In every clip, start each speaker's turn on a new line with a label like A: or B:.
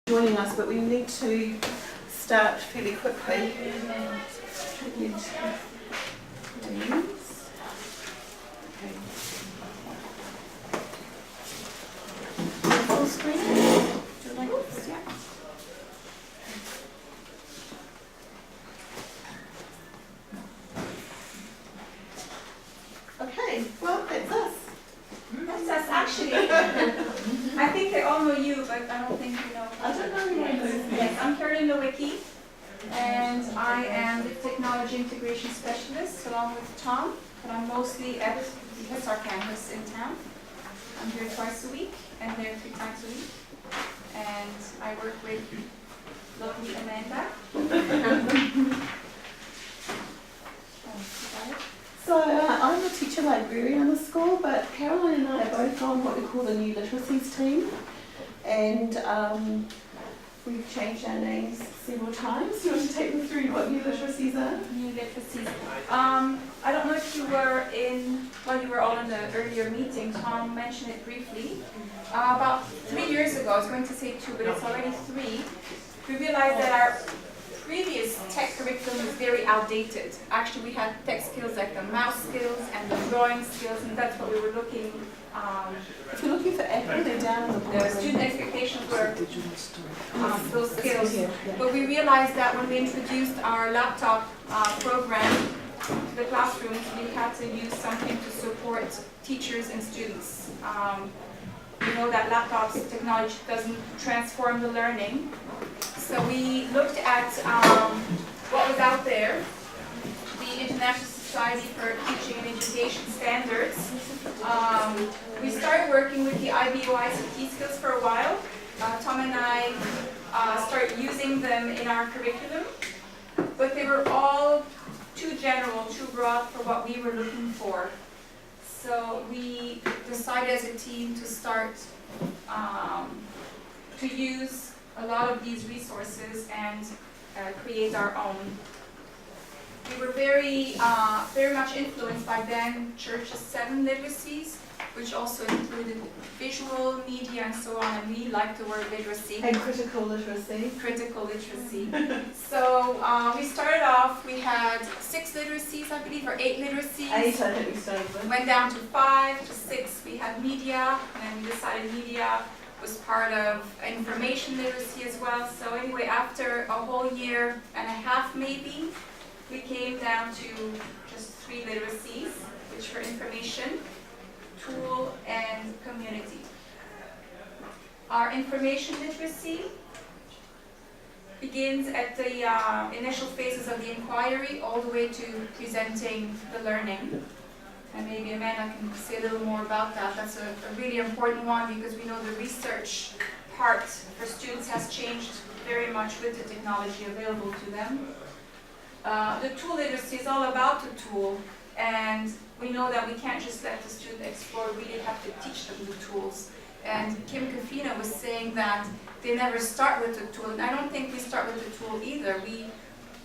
A: joining us, but we need to start fairly quickly. Full screen? Do you like this? Yeah. Okay, well, that's us.
B: That's us, actually. I think they all know you, but I don't think you know.
A: I don't know anyone.
B: Yes, I'm Lewickey, and I am the Technology Integration Specialist along with Tom, but I'm mostly at the IICS campus in town. I'm here twice a week and there 3 times a week, and I work with lovely Amanda.
A: So I'm a teacher librarian in the school, but Caroline and I are both on what we call the New Literacies team, and we've changed our names several times. Do you want to take them through what New Literacies are?
B: New Literacies. I don't know if you were while you were all in the earlier meeting, Tom mentioned it briefly. About 3 years ago, I was going to say 2, but it's already 3, we realized that our previous tech curriculum is very outdated. Actually, we had tech skills like the mouse skills and the drawing skills, and that's what we were looking.
A: If you're looking for equity, they're down in the bottom.
B: The student expectations were those skills. But we realized that when we introduced our laptop program to the classrooms, we had to use something to support teachers and students. We know that laptops technology doesn't transform the learning. So we looked at what was out there, the International Society for Teaching and Education Standards. We started working with the IICS skills for a while. Tom and I started using them in our curriculum, but they were all too general, too broad for what we were looking for. So we decided as a team to start to use a lot of these resources and create our own. We were very much influenced by Dan Church's 7 literacies, which also included visual, media, and so on, and we like the word literacy.
A: And critical literacy.
B: Critical literacy. So we started off, we had 6 literacies, I believe, or 8 literacies.
A: 8, I think we started with.
B: Went down to 5, to 6, we had media, and we decided media was part of information literacy as well. So anyway, after a whole year and a half maybe, we came down to just 3 literacies, which were information, tool, and community. Our information literacy begins at the initial phases of the inquiry all the way to presenting the learning. And maybe Amanda can say a little more about that. That's a really important one because we know the research part for students has changed very much with the technology available to them. The tool literacy is all about the tool, and we know that we can't just let the student explore, we really have to teach them the tools. And Kim Kafina was saying that they never start with the tool, and I don't think we start with the tool either.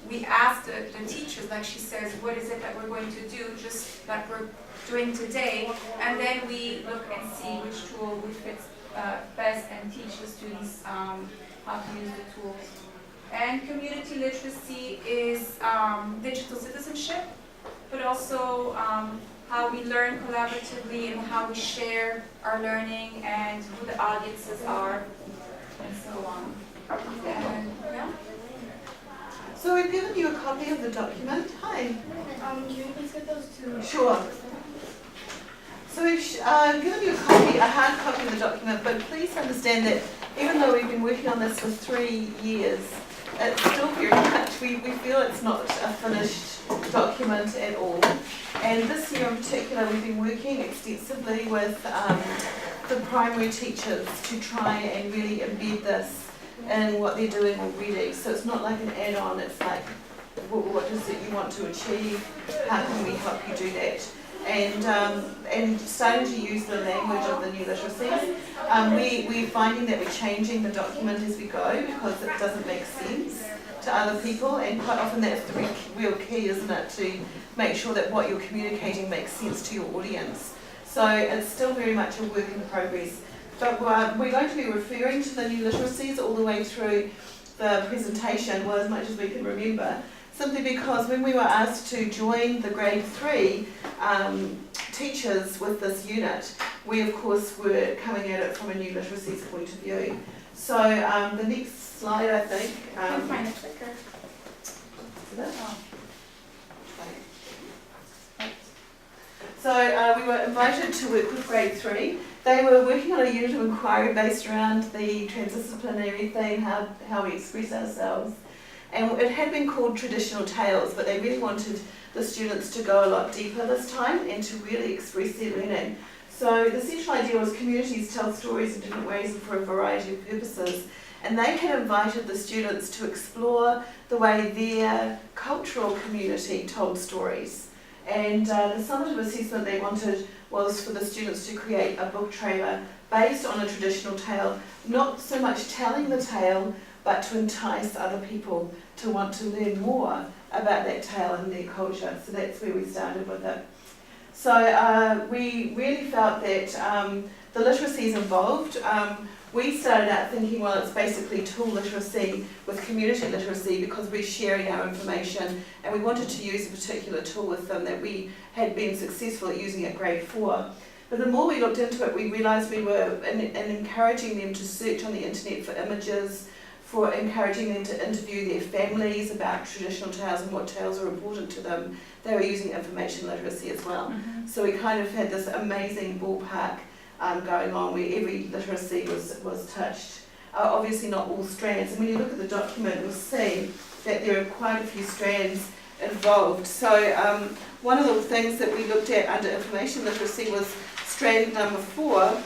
B: We ask the teachers, like she says, what is it that we're going to do, just like we're doing today, and then we look and see which tool would fit best and teach the students how to use the tools. And community literacy is digital citizenship, but also how we learn collaboratively and how we share our learning and who the audiences are, and so on. And, yeah.
A: So we've given you a copy of the document. Hi.
C: Can you please get those 2?
A: Sure. So we've given you a hard copy of the document, but please understand that even though we've been working on this for 3 years, it's still very much, we feel it's not a finished document at all. And this year in particular, we've been working extensively with the primary teachers to try and really embed this in what they're doing already. So it's not like an add-on, it's like, what is it you want to achieve? How can we help you do that? And starting to use the language of the new literacies. We're finding that we're changing the document as we go because it doesn't make sense to other people, and quite often that's the real key, isn't it, to make sure that what you're communicating makes sense to your audience. So it's still very much a work in progress, but we're going to be referring to the new literacies all the way through the presentation, well, as much as we can remember, simply because when we were asked to join the grade 3 teachers with this unit, we of course were coming at it from a new literacies point of view. So the next slide, I think.
B: I can find a clicker.
A: Is that?
B: Oh.
A: So we were invited to work with grade 3. They were working on a unit of inquiry based around the transdisciplinary theme, how we express ourselves. And it had been called Traditional Tales, but they really wanted the students to go a lot deeper this time and to really express their learning. So the central idea was communities tell stories in different ways and for a variety of purposes. And they had invited the students to explore the way their cultural community told stories. And the summative assessment they wanted was for the students to create a book trailer based on a traditional tale, not so much telling the tale, but to entice other people to want to learn more about that tale and their culture. So that's where we started with it. So we really felt that the literacies involved, we started out thinking, well, it's basically tool literacy with community literacy because we're sharing our information and we wanted to use a particular tool with them that we had been successful at using at grade 4. But the more we looked into it, we realised we were encouraging them to search on the internet for images, for encouraging them to interview their families about traditional tales and what tales are important to them. They were using information literacy as well.
B: Mm-hmm.
A: So we kind of had this amazing ballpark going on where every literacy was touched. Obviously not all strands, and when you look at the document you'll see that there are quite a few strands involved. So one of the things that we looked at under information literacy was strand number 4,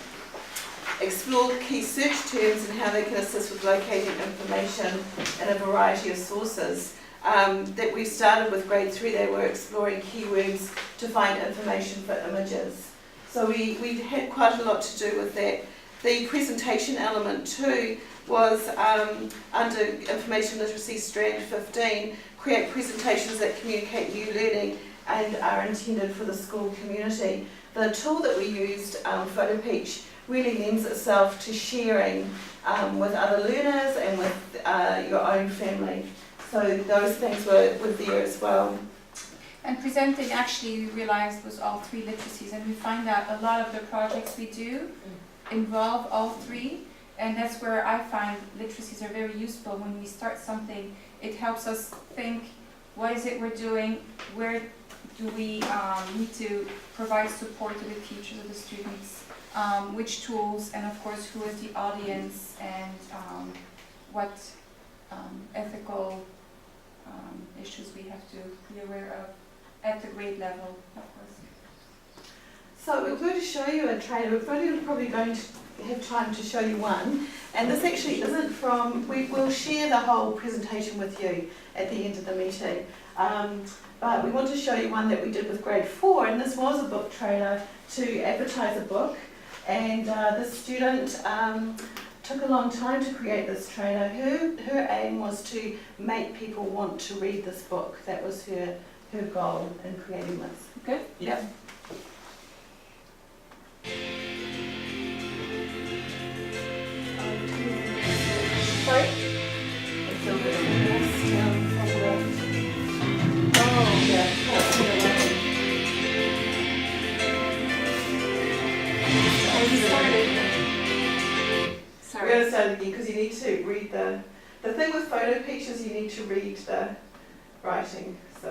A: explore key search terms and how they can assist with locating information in a variety of sources. That we started with grade 3, they were exploring keywords to find information for images. So we had quite a lot to do with that. The presentation element too was under information literacy strand 15, create presentations that communicate new learning and are intended for the school community. The tool that we used, PhotoPeach, really lends itself to sharing with other learners and with your own family. So those things were there as well.
B: And presenting, actually, we realized was all 3 literacies, and we find that a lot of the projects we do involve all 3, and that's where I find literacies are very useful. When we start something, it helps us think, what is it we're doing, where do we need to provide support to the teachers or the students, which tools, and of course who is the audience, and what ethical issues we have to be aware of at the grade level, of course.
A: So we're going to show you a trailer. We're probably going to have time to show you one. And this actually isn't from, we will share the whole presentation with you at the end of the meeting. But we want to show you one that we did with grade 4, and this was a book trailer to advertise a book. And the student took a long time to create this trailer. Her aim was to make people want to read this book. That was her goal in creating this.
B: Good?
A: Yep. Sorry? It's a little bit down from the... Oh, yeah. That's We're going to start again because you need to read the thing with PhotoPeach is you need to read the writing. So.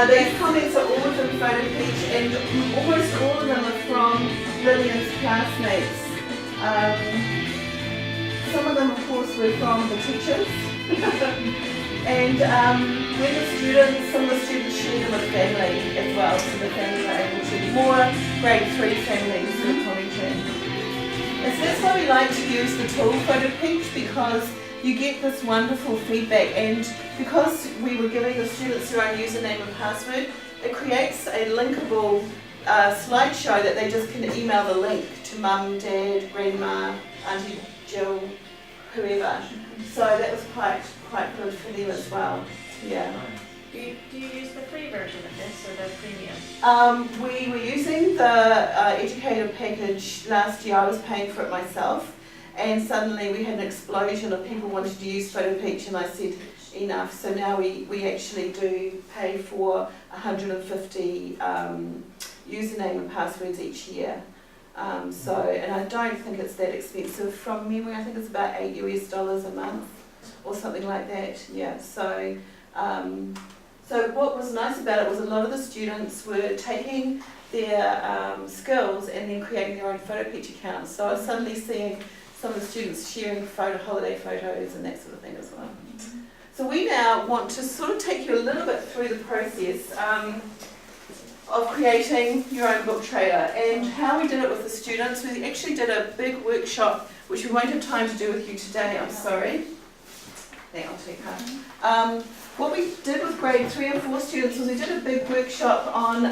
A: These comments are all within PhotoPeach, and almost all of them are from Lillian's classmates. Some of them, of course, were from the teachers. And when the students, some of the students share them with family as well, so the family are able to, more grade 3 families who are commenting. And so that's why we like to use the tool PhotoPeach, because you get this wonderful feedback, and because we were giving the students their own username and password, it creates a linkable slideshow that they just can email the link to mum, dad, grandma, auntie Jill, whoever. So that was quite good for them as well. Yeah.
C: Do you use the free version of this or the premium?
A: We were using the educator package last year. I was paying for it myself, and suddenly we had an explosion of people wanting to use PhotoPeach, and I said enough. So now we actually do pay for 150 username and passwords each year. And I don't think it's that expensive from memory. I think it's about $8 US a month or something like that. Yeah. So what was nice about it was a lot of the students were taking their skills and then creating their own PhotoPeach accounts. So I was suddenly seeing some of the students sharing holiday photos and that sort of thing as well. So we now want to sort of take you a little bit through the process of creating your own book trailer, and how we did it with the students. We actually did a big workshop, which we won't have time to do with you today, I'm sorry. I'll take that. What we did with grade 3 and 4 students was we did a big workshop on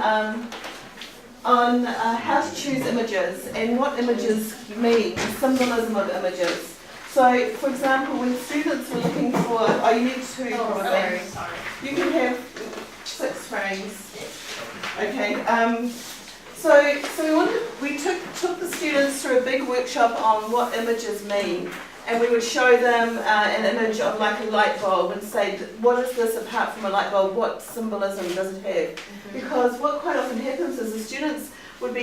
A: how to choose images and what images mean, the symbolism of images. So, for example, when students were looking for, you need two probably.
C: Sorry.
A: You can have 6 frames. Okay. So we took the students through a big workshop on what images mean, and we would show them an image of like a light bulb and say, what is this apart from a light bulb? What symbolism does it have? Because what quite often happens is the students would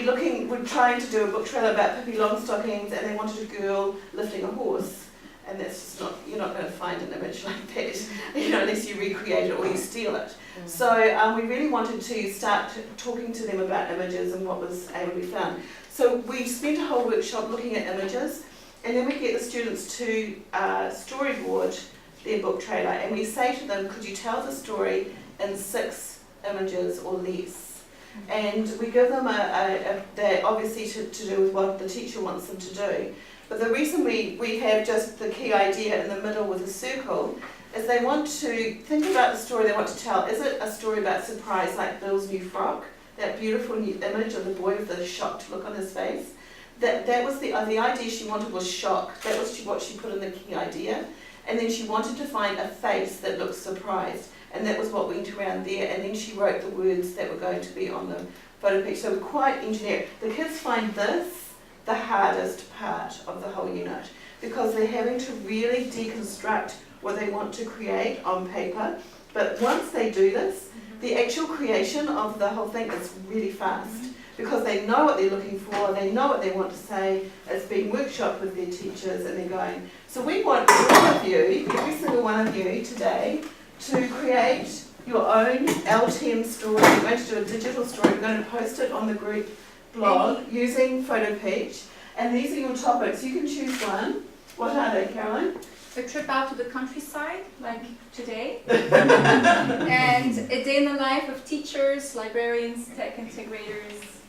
A: trying to do a book trailer about Pippi Longstockings, and they wanted a girl lifting a horse. And that's just not, you're not going to find an image like that, unless you recreate it or you steal it. So we really wanted to start talking to them about images and what was able to be found. So we spent a whole workshop looking at images, and then we get the students to storyboard their book trailer, and we say to them, could you tell the story in 6 images or less? And we give them that obviously to do with what the teacher wants them to do. But the reason we have just the key idea in the middle with a circle is they want to think about the story they want to tell. Is it a story about surprise, like Bill's new frock? That beautiful new image of the boy with the shocked look on his face? That was the idea she wanted, was shock. That was what she put in the key idea. And then she wanted to find a face that looked surprised. And that was what went around there. And then she wrote the words that were going to be on the PhotoPeach. So we're quite engineered. The kids find this the hardest part of the whole unit, because they're having to really deconstruct what they want to create on paper. But once they do this, the actual creation of the whole thing is really fast, because they know what they're looking for, they know what they want to say, it's being workshopped with their teachers, and they're going. So we want all of you, every single one of you today, to create your own LTM story. We're going to do a digital story, we're going to post it on the group blog using PhotoPeach, and these are your topics. You can choose one. What are they, Caroline?
B: A trip out to the countryside, like today, and a day in the life of teachers, librarians, tech integrators,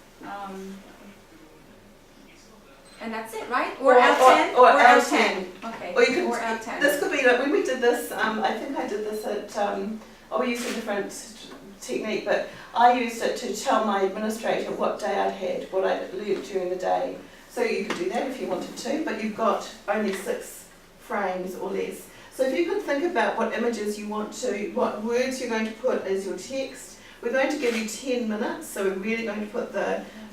B: and that's it, right? Or L10?
A: Or L10.
B: Okay,
A: or you can,
B: or L10.
A: This could be like, when we did this, I think I did this at, we used a different technique, but I used it to tell my administrator what day I'd had, what I'd learned during the day. So you could do that if you wanted to, but you've got only 6 frames or less. So if you could think about what images you want to, what words you're going to put as your text. We're going to give you 10 minutes, so we're really going to put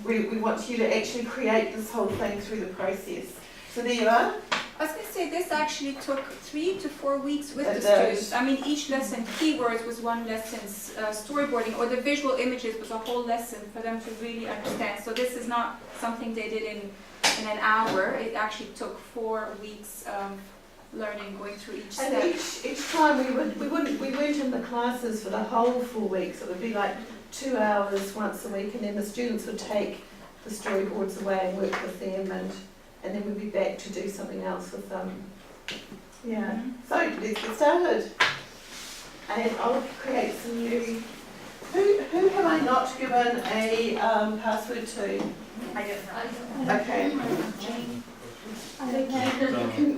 A: we want you to actually create this whole thing through the process. So there you are.
B: I was going to say, this actually took 3 to 4 weeks with
A: It
B: the
A: does.
B: students. I mean, each lesson, keywords was one lesson's storyboarding, or the visual images was a whole lesson for them to really understand. So this is not something they did in an hour. It actually took 4 weeks learning going through each
A: And
B: step.
A: each time we weren't in the classes for the whole 4 weeks. It would be like 2 hours once a week, and then the students would take the storyboards away and work with them, and then we'd be back to do something else with them. Yeah. So let's get started. And I'll create some new. Who have I not given a password to?
C: I don't know.
A: Okay.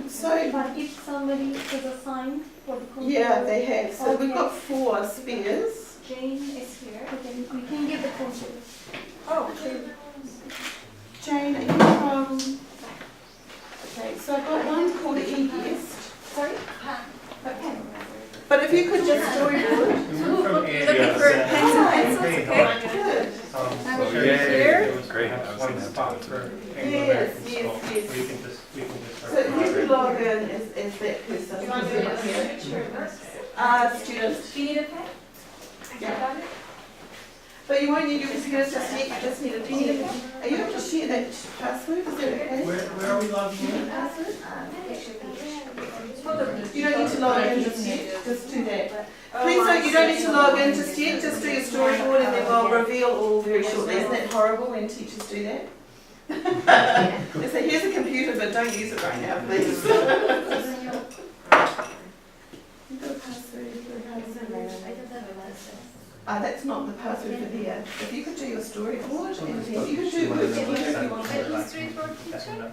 A: So
D: But if somebody is assigned for the computer.
A: yeah, they have. So we've got 4 spheres.
D: Jane is here. Okay, we can give the computer.
B: Oh, okay.
A: Jane, are you from? Okay, so I've got one called E-Guest.
D: Sorry?
A: Okay. But if you could just storyboard.
B: You're looking for pens and pencils, okay?
A: Good.
B: I'm here.
E: It was great. One spot for
A: Yes, yes, yes.
E: We can just
A: So if you could log in as that person.
B: You want to do
A: here. Student.
B: Do you need a pen?
A: Yeah. But you won't need your computers just yet, you just need a pen. Are you able to share that password? Is that okay?
E: Where are we logging in?
A: Password?
B: PhotoPeach.
A: You don't need to log in just yet, just do that. Please don't, you don't need to log in just yet, just do your storyboard and then we'll reveal all very shortly. Isn't that horrible when teachers do that? They say, here's a computer, but don't use it right now, please. You've got a password, you've got a password. That's not the password for there. If you could do your storyboard and then you could do it together if you want to.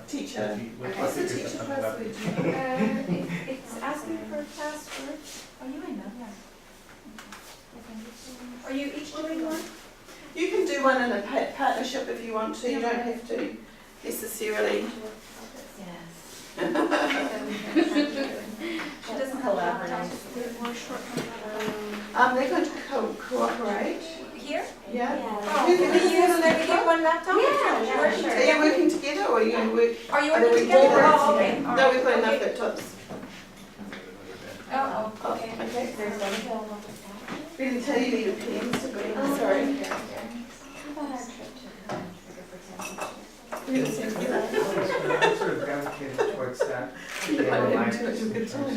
A: Teacher. What's the teacher password?
B: It's asking for a password. Oh, you might know, yeah. Are you each doing one?
A: You can do one in a partnership if you want to. You don't have to necessarily.
B: She doesn't have a laptop.
A: They're going to cooperate.
B: Here?
A: Yeah.
B: Oh, can we use everything one laptop?
C: Yeah,
A: Are you working together or are you going to work?
B: Are you
A: Are they
B: working
A: working
B: together?
A: together?
B: Oh, okay.
A: No, we've got enough laptops.
B: Oh,
A: Oh,
B: okay.
A: okay. Really tell you need a pen, Mr. Green. Sorry. Really seems good.
E: I'm sort of gravitated towards that.
A: You might have too much of a good time.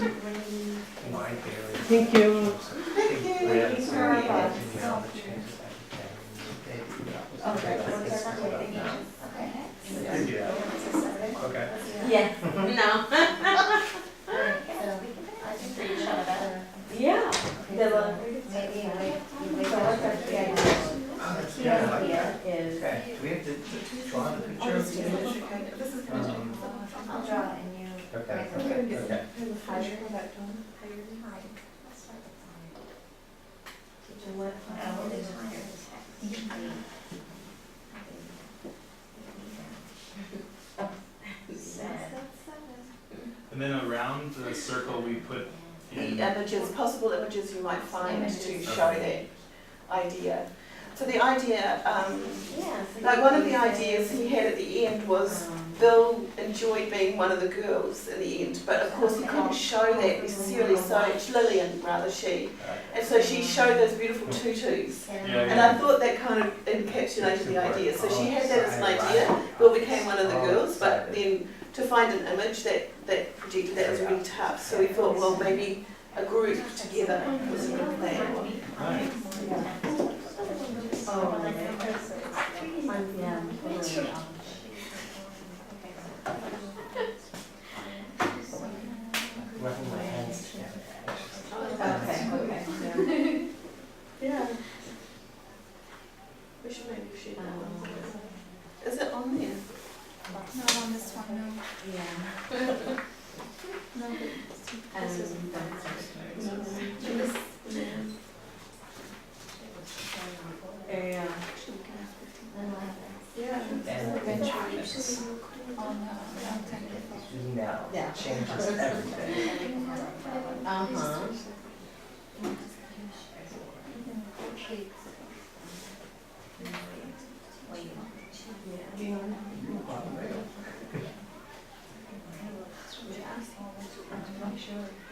E: My daily.
A: Thank you.
E: Thank
A: Thank you.
E: Okay.
C: Yeah. No. Yeah.
E: Okay. Do we have to draw the picture?
A: This is going to
C: I'll draw it and you.
E: Okay. Okay.
F: And then around the circle we put
A: the
F: in.
A: images, possible images you might find to show that idea. So the idea, like one of the ideas he had at the end was Bill enjoyed being one of the girls in the end, but of course he couldn't show that necessarily, so it's Lillian rather, she. And so she showed those beautiful tutus. And I thought that kind of encapsulated the idea. So she had that as an idea, Bill became one of the girls, but then to find an image that projected that was really tough. So we thought, well, maybe a group together was a good plan.
E: Rubbing my hands together.
A: Okay. Yeah. We should maybe share that one. Is it on there?
B: Not on this one, no. No, this is.
A: Yeah.
E: Now changes everything.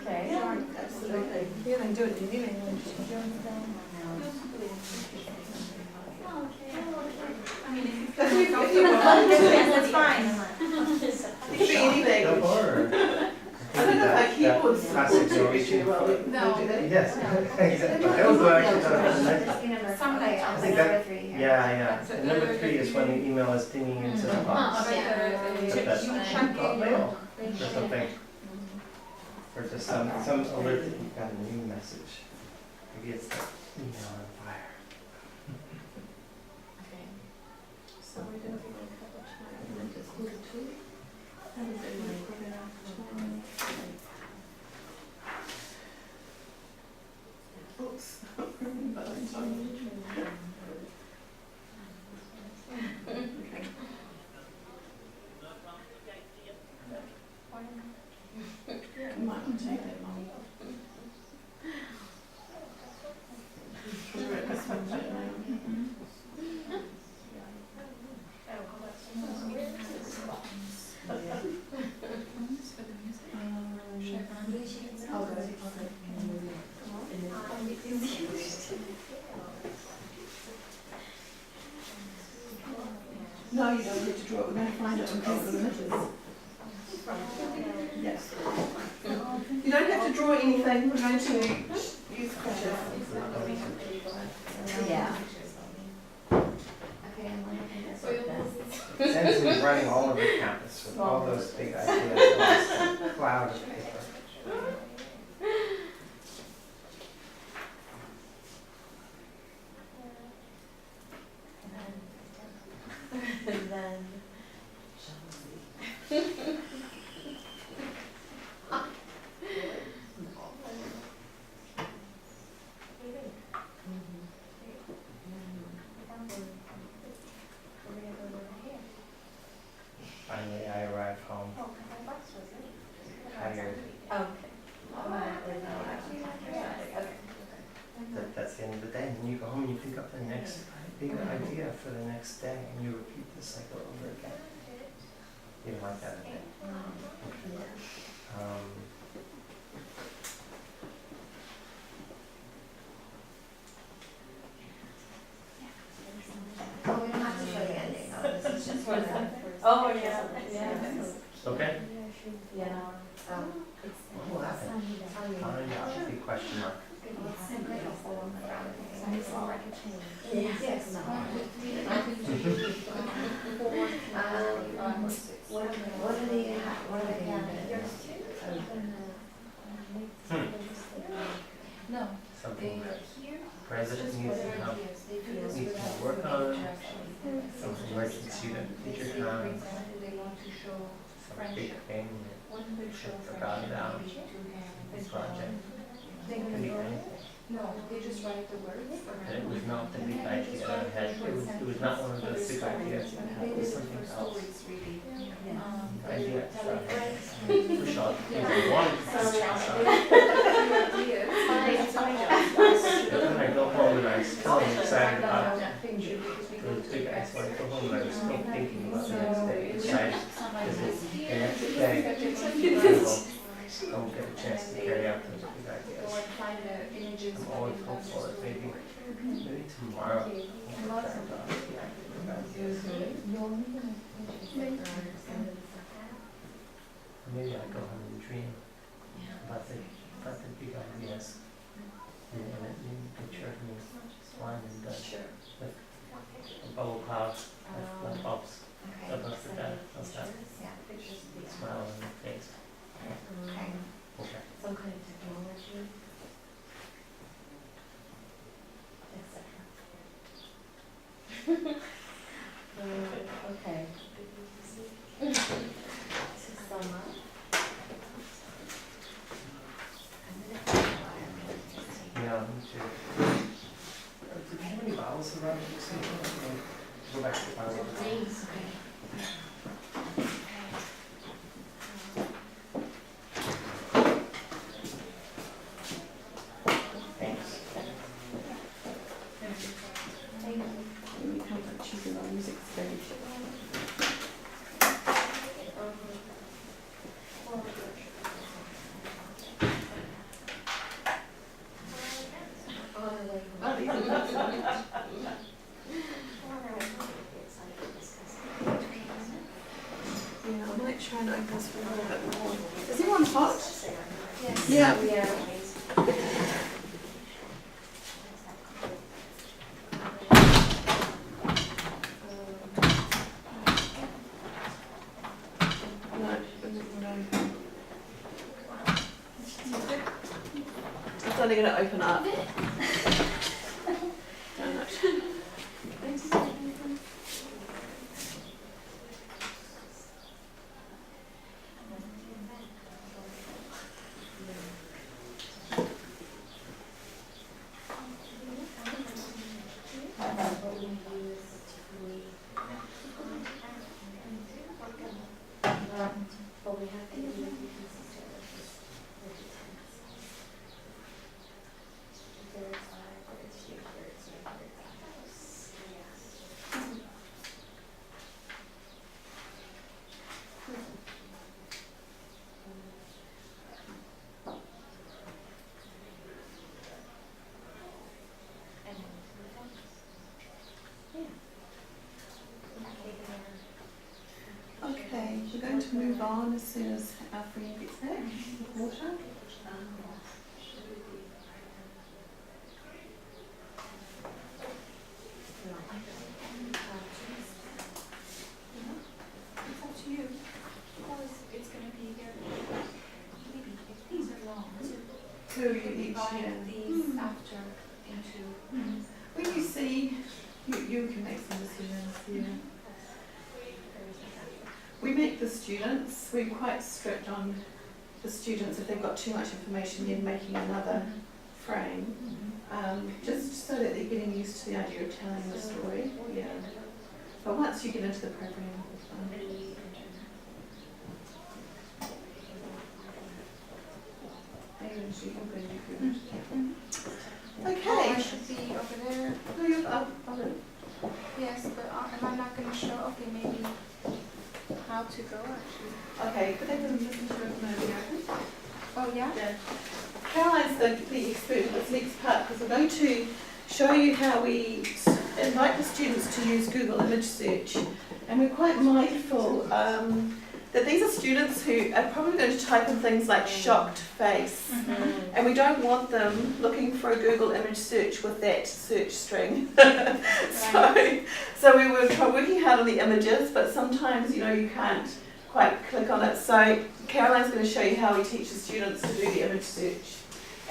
C: Okay.
A: Yeah, absolutely. Yeah, they do it in New England.
B: I mean, if you
A: That's
B: feel
A: okay.
B: comfortable, that's fine.
A: It could be anything.
E: No horror.
A: I don't know if I
E: waiting
A: well,
E: for.
B: No.
A: do they?
E: Yes, exactly. That was what I actually thought of.
B: Some
C: Okay,
B: like-
C: I'll
E: I
C: put
E: think
C: number
E: that-
C: 3 here.
E: Yeah. And number 3 is when the email is dinging into the box.
B: Okay.
E: That's
B: You
E: got
B: check
E: mail or something. Or just some alert that you've got a new message. Maybe it's the email on fire.
A: Okay. So we're going to wait a couple of times and then just go to 2. And then we're going to oops. Okay. It might not take that long. We're at this one bit now. No, you don't need to draw it. We're going to find it on Google Images. Yes. You don't have to draw anything. We're going to use pictures.
C: Yeah. Okay, I'm looking at this.
E: Jensen is running all over campus with all those big ideas, lost in a cloud of paper.
C: And then.
E: Finally, I arrived home, tired. That's the end of the day. And then you go home and you pick up the next big idea for the next day, and you repeat the cycle over again. You don't like that, I think.
C: Oh, we don't have to show the ending, no, this is just for the.
A: Oh, yeah.
E: Okay?
C: Yeah.
E: What will happen? Find out, big question mark.
C: Yes. What are the candidates?
B: No,
E: Something
B: here.
E: president needs to help, needs to work on, some emergency that teacher has, some big thing that she forgot about, this project. It could be anything.
B: No, they just write the words.
E: And it was not the big idea I had, it was not one of those big ideas I had, it was something else. Idea, so, for sure, it was one. But then I go home and I still am excited about those big ideas, so I go home and I'm still thinking about the next day, excited, because it's the next day, I don't get a chance to carry out those big ideas. I'm always hopeful that maybe tomorrow I'll carry out the big ideas. Or maybe I go home and dream about the big ideas. And then picture of me flying in the bubble clouds, light bulbs above the bed. How's that? Smile on your face. Okay.
C: Some kind of technology, etc. Okay.
A: might try and open this one a little bit more. Is everyone hot?
B: Yes.
A: Yeah. No, it's only going to open up. Darn it. Okay, we're going to move on as soon as our friend gets back with water.
B: It's up to you. Because it's going to be here. Maybe if these are long,
A: Two each, yeah.
B: divide these after into.
A: When you see, you can make some decisions, yeah. We make the students, we're quite strict on the students if they've got too much information then making another frame, just so that they're getting used to the idea of telling the story, yeah. But once you get into the program, it's fine.
B: Oh,
A: Okay.
B: I should be over there.
A: No, you're up.
B: Yes, but am I not going to show? Okay, maybe how to go actually.
A: Okay, but they can listen to it maybe open.
B: Oh yeah?
A: Yeah. Caroline's the expert in this next part because we're going to show you how we invite the students to use Google image search. And we're quite mindful that these are students who are probably going to type in things like shocked face. And we don't want them looking for a Google image search with that search string. So we were working hard on the images, but sometimes you can't quite click on it. So Caroline's going to show you how we teach the students to do the image search.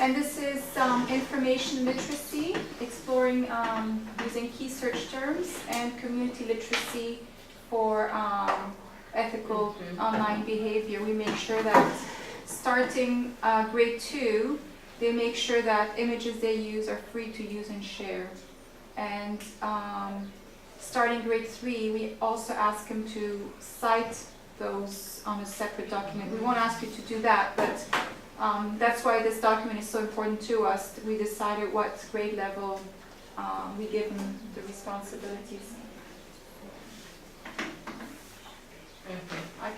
B: And this is information literacy, exploring using key search terms, and community literacy for ethical online behavior. We make sure that starting grade 2, they make sure that images they use are free to use and share. And starting grade 3, we also ask them to cite those on a separate document. We won't ask you to do that, but that's why this document is so important to us. We decided what grade level we give them the responsibilities. I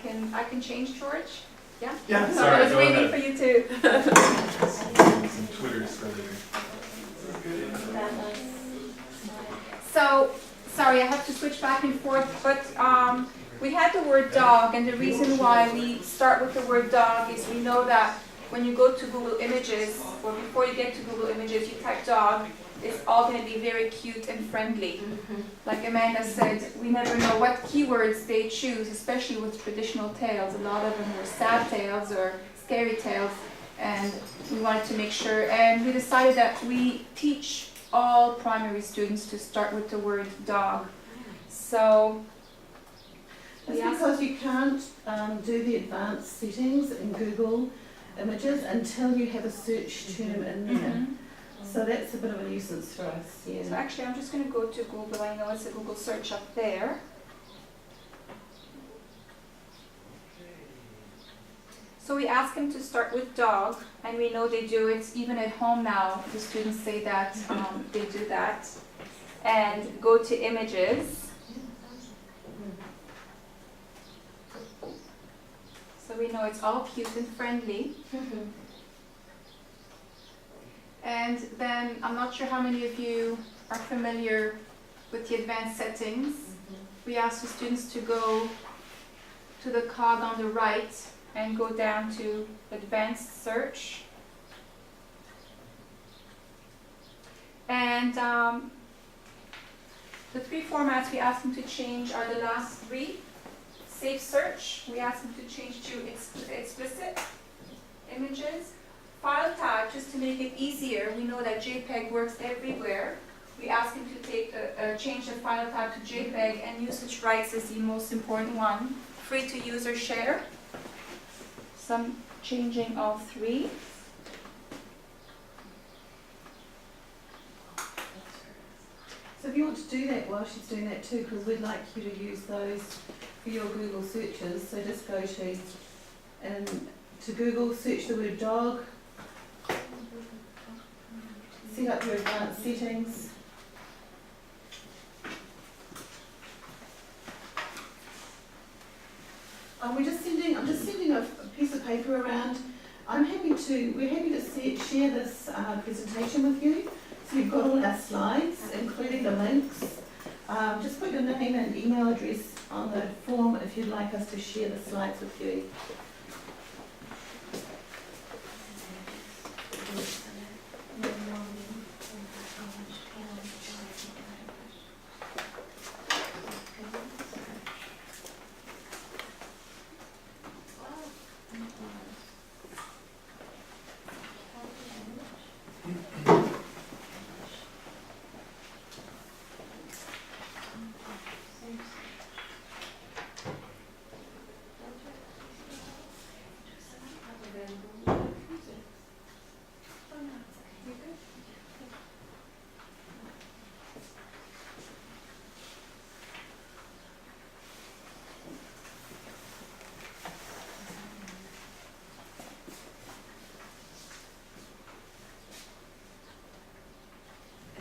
B: can change, George? Yeah?
F: Yeah,
B: I
F: sorry,
B: was
F: go
B: waiting
F: ahead.
B: for you to.
F: Twitter's earlier.
B: So, sorry, I have to switch back and forth, but we had the word dog, and the reason why we start with the word dog is we know that when you go to Google Images, or before you get to Google Images, you type dog, it's all going to be very cute and friendly. Like Amanda said, we never know what keywords they choose, especially with traditional tales. A lot of them were sad tales or scary tales, and we wanted to make sure, and we decided that we teach all primary students to start with the word dog. So
A: It's because you can't do the advanced settings in Google Images until you have a search term in there. So that's a bit of a nuisance for us,
B: So
A: yeah.
B: actually, I'm just going to go to Google. I know it's a Google search up there. So we ask them to start with dog, and we know they do it even at home now. The students say that they do that. And go to images. So we know it's all cute and friendly. And then, I'm not sure how many of you are familiar with the advanced settings. We ask the students to go to the cog on the right and go down to advanced search. And the three formats we ask them to change are the last three. Safe search, we ask them to change to explicit images. File type, just to make it easier, we know that JPEG works everywhere. We ask them to change the file type to JPEG, and usage rights is the most important one. Free to use or share. Some changing all three.
A: So if you want to do that while she's doing that too, because we'd like you to use those for your Google searches, so just go to Google, search the word dog, set up your advanced settings. I'm just sending a piece of paper around. We're happy to share this presentation with you. So you've got all our slides, including the links. Just put your name and email address on the form if you'd like us to share the slides with you.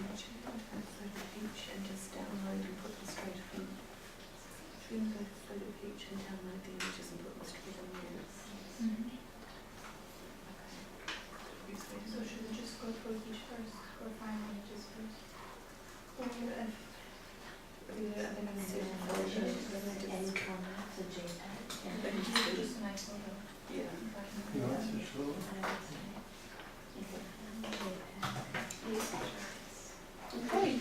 A: And just download and put them straight in. So you can go to PhotoPeach and download the images and put them straight in there. So should we just go PhotoPeach first, or find images first? Or if they're going to save photos, then I just
C: formats, a JPEG.
A: then just
B: a nice photo.
A: yeah. Okay.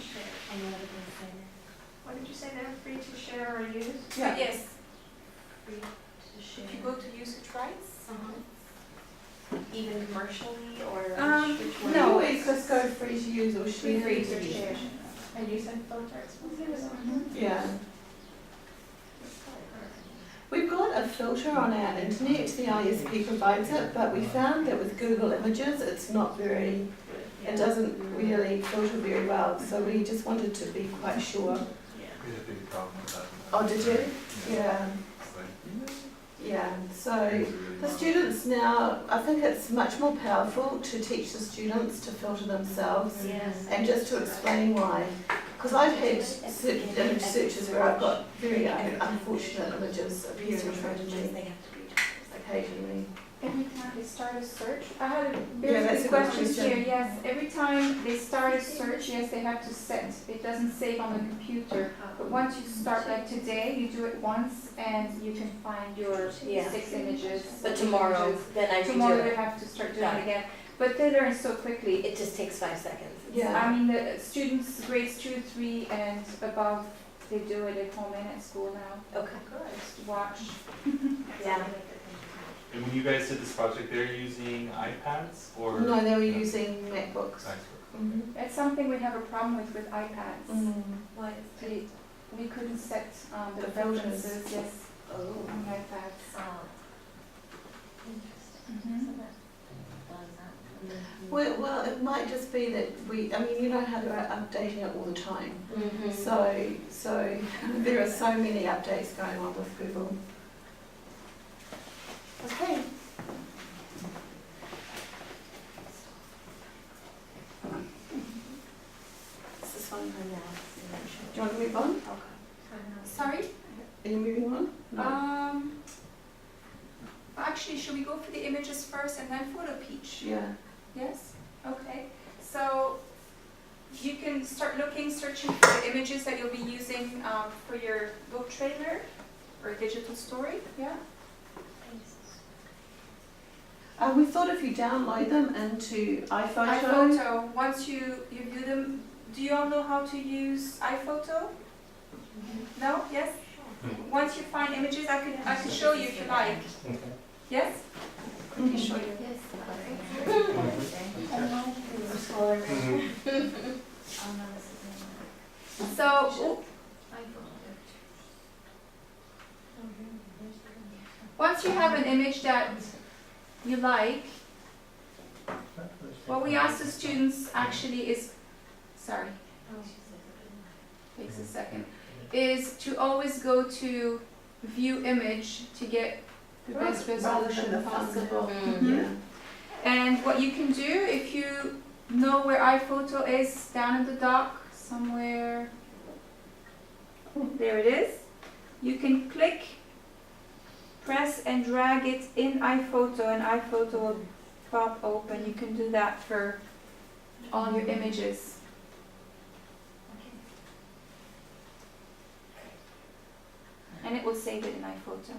C: What did you say they're free to share or use?
A: Yeah.
B: Yes.
C: Free to share.
B: If you go to usage rights.
C: Even commercially or which one?
A: No, it's just go free to use or share.
C: Free to share. And you said filters.
A: Yeah. We've got a filter on our internet, the ISP provides it, but we found that with Google Images it's not very, it doesn't really filter very well, so we just wanted to be quite sure.
F: We had a big problem with that.
A: Oh, did you? Yeah.
F: It's like,
A: Yeah, so the students now, I think it's much more powerful to teach the students to filter themselves
C: Yes.
A: and just to explain why. Because I've had image searches where I've got very unfortunate images appear in front of me occasionally.
B: Every time they start a search, I had a
A: Yeah,
B: very
A: that's
B: good
A: a good
B: question
A: question.
B: here. Yes, every time they start a search, yes, they have to set. It doesn't save on the computer. But once you start, like today, you do it once and you can find your 6 images.
C: But
B: 7
C: tomorrow,
B: images.
C: then I
B: Tomorrow
C: redo
B: they
C: it.
B: have to start doing
C: Got
B: it
C: it.
B: again. But they learn so quickly.
C: It just takes 5 seconds.
A: Yeah.
B: I mean, the students, grades 2, 3, and above, they do it at home and at school now.
C: Okay.
B: Just watch.
C: Yeah.
F: and when you guys did this project, they're using iPads or?
A: No, they were using MacBooks.
F: Nice.
A: Mhm.
B: It's something we have a problem with iPads.
C: Why?
B: We couldn't set the
A: The filters.
B: preferences, yes,
C: Oh.
B: on iPads.
C: Interesting.
A: Well, it might just be that I mean, you know how they're updating it all the time.
C: Mm-hmm.
A: So there are so many updates going on with Google. Okay. Is this one? Do you want to move on?
B: Sorry?
A: Are you moving on?
B: Actually, should we go for the images first and then PhotoPeach?
A: Yeah.
B: Yes? Okay. So you can start searching for the images that you'll be using for your book trailer. or a digital story, yeah.
A: We thought if you download them into iPhoto.
B: iPhoto, once you view them, do you all know how to use iPhoto? No? Yes? Once you find images, I could show you if you like.
E: Okay.
B: Yes? I can show you.
D: Yes.
B: So, once you have an image that you like, what we ask the students actually is, sorry, takes a second, is to always go to view image to get the best resolution
A: Rather than the
B: possible.
A: thumbnail. Yeah.
B: And what you can do, if you know where iPhoto is, down in the dock, somewhere, there it is, you can click, press and drag it in iPhoto, and iPhoto will pop open. You can do that for all your images. And it will save it in iPhoto.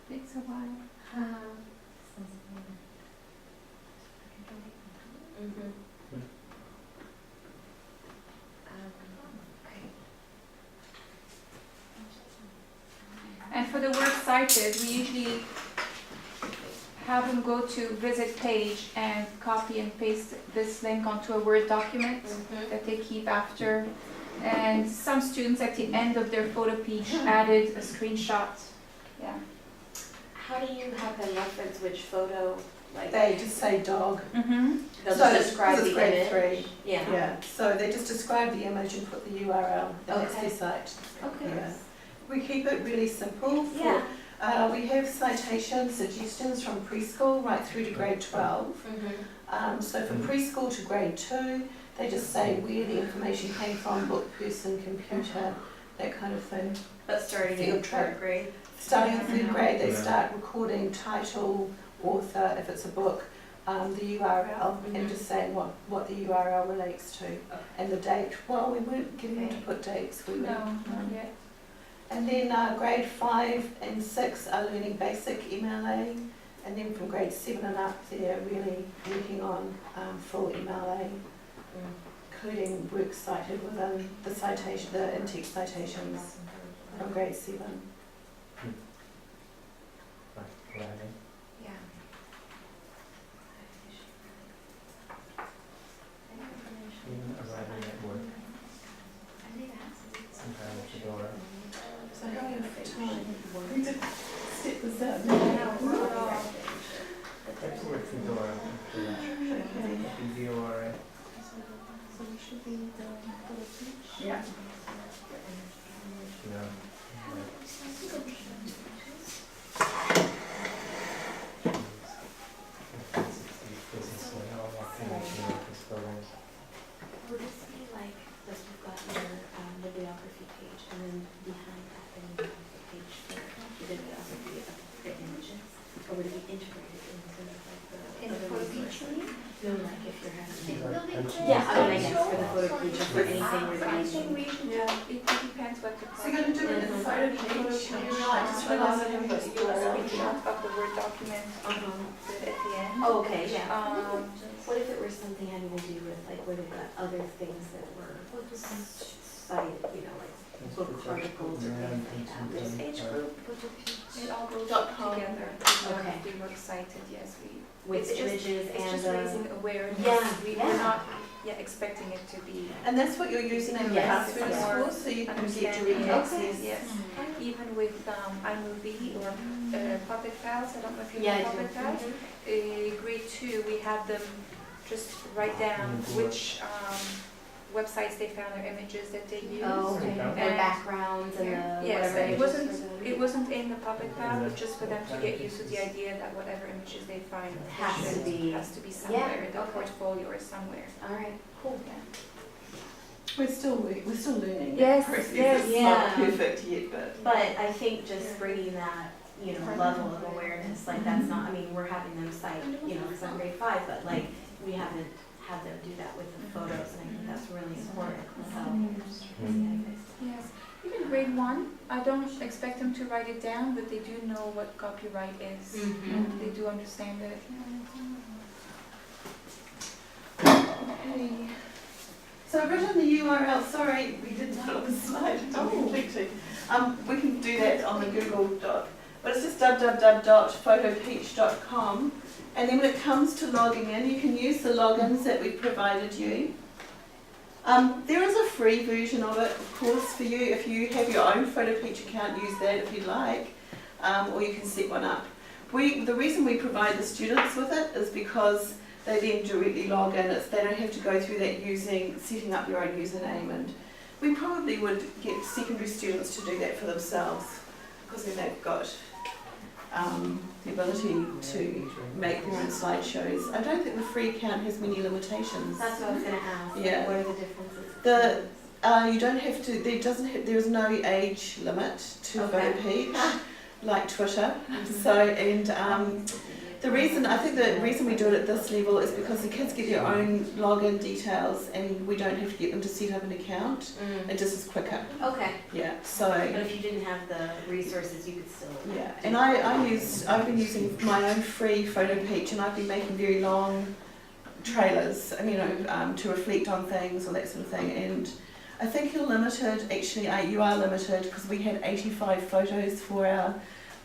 B: Takes a while. And for the works cited, we usually have them go to visit page and copy and paste this link onto a Word document that they keep after. And some students at the end of their PhotoPeach added a screenshot. Yeah.
C: How do you have them reference which photo, like?
A: They just say dog.
B: Mm-hmm.
C: They'll
A: So
C: just describe
A: this is
C: the
A: grade
C: image?
A: 3.
C: Yeah.
A: Yeah, so they just describe the image and put the URL, and that's
C: Okay.
A: their site.
C: Okay.
A: Yeah. We keep it really simple.
C: Yeah.
A: We have citation suggestions from preschool right through to grade 12. So from preschool to grade 2, they just say where the information came from, book, person, computer, that kind of thing.
C: But starting
A: Field
C: in
A: trip.
C: third grade?
A: Starting in 3rd grade, they
E: Yeah.
A: start recording title, author, if it's a book, the URL, and just saying what the URL relates to, and the date. Well, we weren't getting them to put dates, we
B: No,
A: were.
B: not yet.
A: And then grade 5 and 6 are learning basic MLA, and then from grade 7 and up, they're really working on full MLA, including work cited within the citation, the in-text citations from grade 7.
E: Right, right.
B: Yeah.
E: Even arriving at work, sometimes the door.
A: So how do you have time? We did step this up.
E: That's where it's the door open for that.
A: Okay.
E: The DORA.
D: So we should be the PhotoPeach.
A: Yeah.
E: You know.
C: Would this be like, this you've got your bibliography page, and then behind that, then you have the page for the bibliography of the images? Or would it be integrated into like the?
D: In the PhotoPeach, you mean?
C: No, like if you're having.
D: Yeah,
C: Yeah, I mean, I guess for the PhotoPeach or for anything
D: I
C: related.
D: think we should.
B: Yeah, it depends what the
A: So you're going to do it in the photo page? I just realised I haven't got the URL.
B: screenshot of the Word document at the end.
C: Oh, okay, yeah.
B: Um,
C: What if it were something having to do with like where they've got other things that were cited, you know, like book articles or things like that? This age group,
B: it all goes
A: .com.
B: together.
C: Okay.
B: The works cited, yes, we.
C: with
B: it's just-
C: images
B: It's
C: and
B: just raising awareness.
C: Yeah,
B: We're
C: yeah.
B: not expecting it to be
A: And that's what you're using in the
C: Yes.
A: classroom
B: Yeah.
A: for, so you can get
B: understanding.
A: direct access.
B: Yes, even with iMovie or Puppet Files, I don't know if you
C: Yeah,
B: know
C: I do.
B: Puppet Files. Grade 2, we have them just write down which websites they found, or images that they use.
C: Oh, okay.
E: Okay.
C: Their backgrounds and the
B: Yes,
C: whatever
B: and it
C: images
B: wasn't,
C: for the-
B: it wasn't in the public path, but just for them to get used to the idea that whatever images they find
C: Has to be-
B: has to be somewhere, in the
C: okay.
B: portfolio or somewhere.
C: All right, cool.
A: We're still learning
B: Yes,
A: that process.
B: yes.
A: It's not perfect yet, but.
C: But I think just bringing that, level of awareness, like that's not, I mean, we're having them cite, because I'm grade 5, but like, we haven't had them do that with the photos, and I think that's really important, so.
B: Yes, even grade 1, I don't expect them to write it down, but they do know what copyright is.
C: Mhm.
B: They do understand it.
A: Okay. So I've written the URL, sorry, we didn't put it on the slide, completely. We can do that on the Google Doc, but it's just www.photopeach.com, and then when it comes to logging in, you can use the logins that we provided you. There is a free version of it, of course, for you. If you have your own PhotoPeach account, use that if you'd like, or you can set one up. The reason we provide the students with it is because they then directly log in. They don't have to go through that setting up your own username, and we probably would get secondary students to do that for themselves, because then they've got the ability to make their own slideshows. I don't think the free account has many limitations.
C: That's what I was gonna ask,
A: Yeah.
C: what are the differences?
A: You don't have to. There is no age limit to
C: Okay.
A: PhotoPeach, like Twitter. The reason we do it at this level is because the kids get their own login details, and we don't have to get them to set up an account. It just is quicker.
C: Okay,
A: Yeah.
C: but
A: So.
C: if you didn't have the resources, you could still.
A: Yeah. And I've been using my own free PhotoPeach, and I've been making very long trailers, to reflect on things or that sort of thing. And I think you're limited. Actually, you are limited, because we had 85 photos for our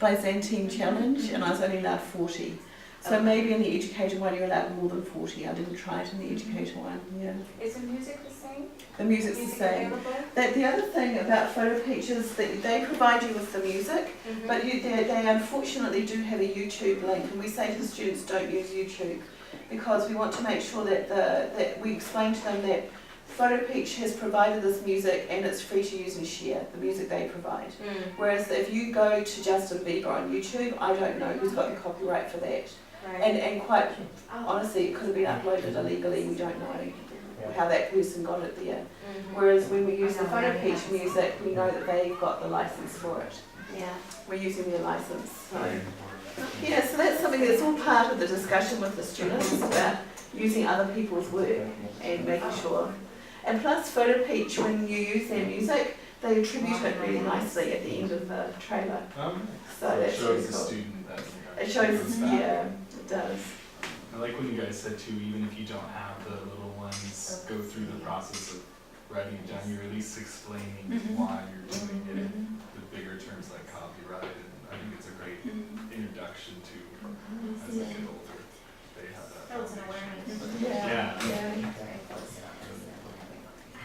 A: Byzantine challenge, and I was only allowed 40. So
C: Okay.
A: maybe in the educator one you're allowed more than 40. I didn't try it in the educator one. Yeah.
B: Is the music the same?
A: The music's the same.
B: Available?
A: The other thing about PhotoPeach is that they provide you with the music,
C: Mhm.
A: but they unfortunately do have a YouTube link, and we say to the students, don't use YouTube, because we want to make sure that we explain to them that PhotoPeach has provided this music and it's free to use and share, the music they provide. Whereas if you go to Justin Bieber on YouTube, I don't know who's got the copyright for that.
C: Right.
A: And quite honestly, it could have been uploaded illegally, we don't know how that person got it there.
C: Mhm.
A: Whereas when we use the PhotoPeach music, we know that they've got the license for it.
C: Yeah.
A: We're using their license, so. Yeah, so that's something that's all part of the discussion with the students about using other people's work and making sure. And plus PhotoPeach, when you use their music, they attribute it really nicely at the end of the trailer. So
F: it
A: that's really
F: shows the
A: cool.
F: student that.
A: It shows,
F: goes back.
A: yeah, it does.
F: I like when you guys said too, even if you don't have the little ones go through the process of writing it down, you're at least explaining why you're doing it with bigger terms like copyright, and I think it's a great introduction to, as they get older, they have that.
C: Builds an
F: foundation.
C: awareness.
F: Yeah.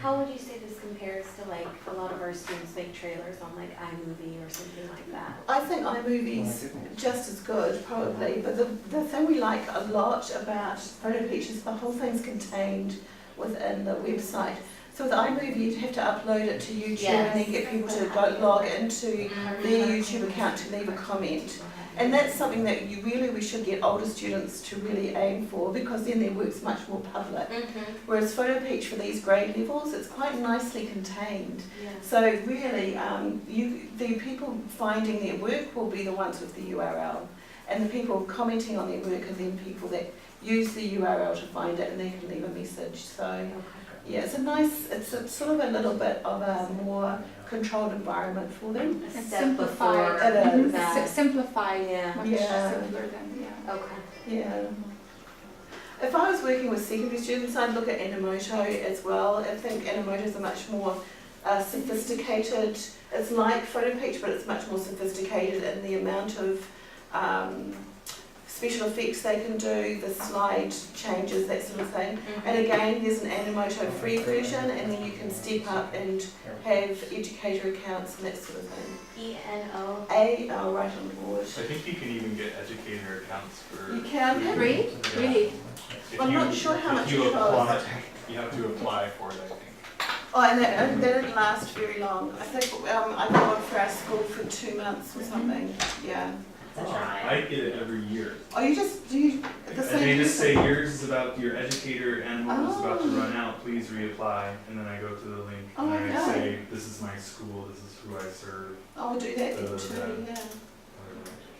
C: How would you say this compares to like a lot of our students make trailers on like iMovie or something like that?
A: I think iMovie's just as good, probably, but the thing we like a lot about PhotoPeach is the whole thing's contained within the website. So with iMovie, you'd have to upload it to YouTube and then get people to go log into their YouTube account to leave a comment. And that's something that we should get older students to really aim for, because then their work's much more public. Whereas PhotoPeach for these grade levels, it's quite nicely contained.
C: Yeah.
A: So really, the people finding their work will be the ones with the URL, and the people commenting on their work are then people that use the URL to find it, and they can leave a message. So yeah, it's sort of a little bit of a more controlled environment for them.
B: And
C: Step
B: simplified.
C: before
A: It is.
C: that.
B: Simplified.
C: Yeah.
B: Much
A: Yeah.
B: simpler than, yeah.
C: Okay.
A: Yeah. If I was working with secondary students, I'd look at Animoto as well. I think Animoto is a much more sophisticated. It's like PhotoPeach, but it's much more sophisticated in the amount of special effects they can do, the slide changes, that sort of thing. And again, there's an Animoto free version, and then you can step up and have educator accounts and that sort of thing.
C: ENO.
A: I'll write on the board.
F: I think you can even get educator accounts for.
A: You can.
B: Free?
F: Yeah.
B: Really?
F: If
A: I'm
F: you-
A: not sure how much
F: if you
A: it costs.
F: apply- You have to apply for it, I think.
A: Oh, and that didn't last very long. I think I got one for our school for 2 months or something. Yeah.
F: I get it every year.
A: Oh, you just do you, the
F: And
A: same.
F: they just say yours is about your educator animal is about to
A: Oh.
F: run out, please reapply. And then I go to the link
A: Oh,
F: and I
A: okay.
F: say, this is my school, this is who I serve,
A: I'll do that then too.
F: Yeah.
A: Yeah.
F: whatever.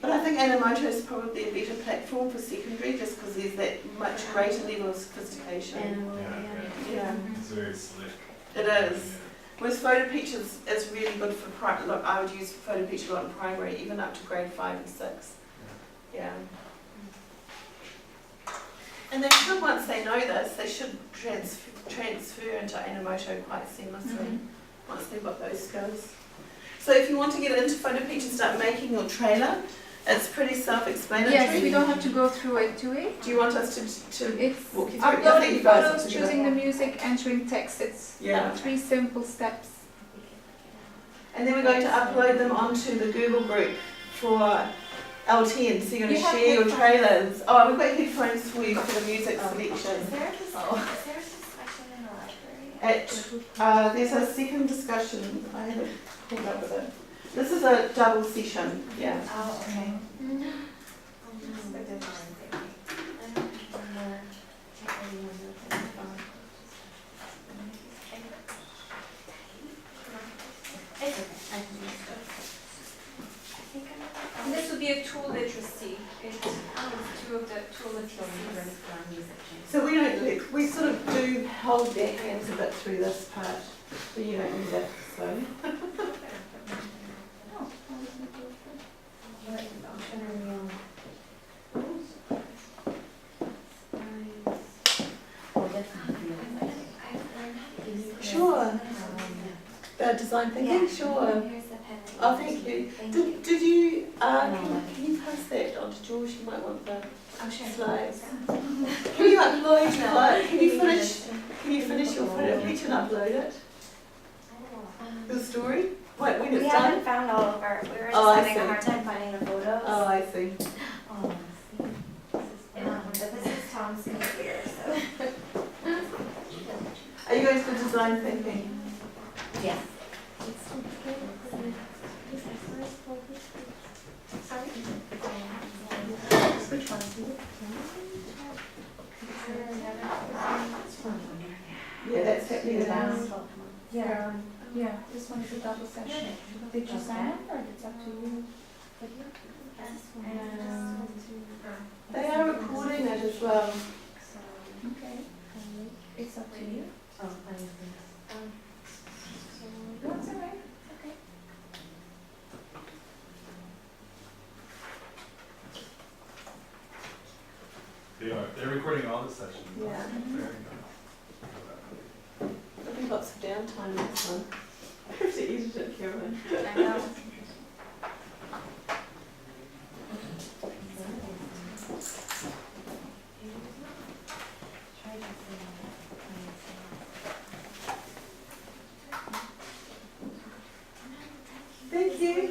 A: But I think Animoto is probably a better platform for secondary, just because there's that much greater level of sophistication. Yeah.
F: It's very slick.
A: It is. Whereas PhotoPeach is really good for primary. Look, I would use PhotoPeach a lot in primary, even up to grade 5 and 6. Yeah. And they should, once they know this, they should transfer into Animoto quite seamlessly once they've got those skills. So if you want to get into PhotoPeach and start making your trailer, it's pretty self-explanatory.
B: Yes, we don't have to go through it, do we?
A: Do you want us to
B: It's
A: walk you through it? I think
B: uploading
A: you guys
B: photos,
A: have to do
B: choosing
A: that.
B: the music, entering text. It's
A: Yeah.
B: 3 simple steps.
A: And then we're going to upload them onto the Google group for LTN. So you're going to
B: You have
A: share your
B: headphones.
A: trailers. Oh, we've got headphones for you for the music selection.
C: Is there a discussion in the library?
A: There's a second discussion. I haven't pulled up with it. This is a double session. Yeah.
C: Oh, okay. The design thing. I don't remember. Can't really remember if it's gone. It's okay. I can use it. I think I remember.
B: And this would be a tool literacy. It's two of the tool literacy.
A: So we sort of do hold their hands a bit through this part, but you don't need that slowly. Sure. Design thinking, sure.
C: Here's the pen.
A: Oh, thank you. Did you, can you pass that on to George? You might want the
C: I'm sure.
A: slides. Can you upload, can you finish your PhotoPeach and upload it? Your story? Wait, when
C: We
A: it's
C: haven't
A: done?
C: found all of our, we were just
A: Oh, I
C: having a
A: see.
C: hard time finding the photos.
A: Oh, I see.
C: Oh, but this is Tom's computer, so.
A: Are you going to the design thinking?
C: Yes.
D: Which one?
A: Yeah, that's happening now.
B: Yeah, yeah, this one is a double session. Did you sign up or it's up to you?
A: They are recording it as well.
B: Okay, it's up to you.
C: Oh,
B: No, it's all right. Okay.
F: They are. They're recording all the sessions.
A: Yeah.
F: Very nice.
A: There'll be lots of downtime in this one. I have to edit it, Caroline.
B: I know.
A: Thank you.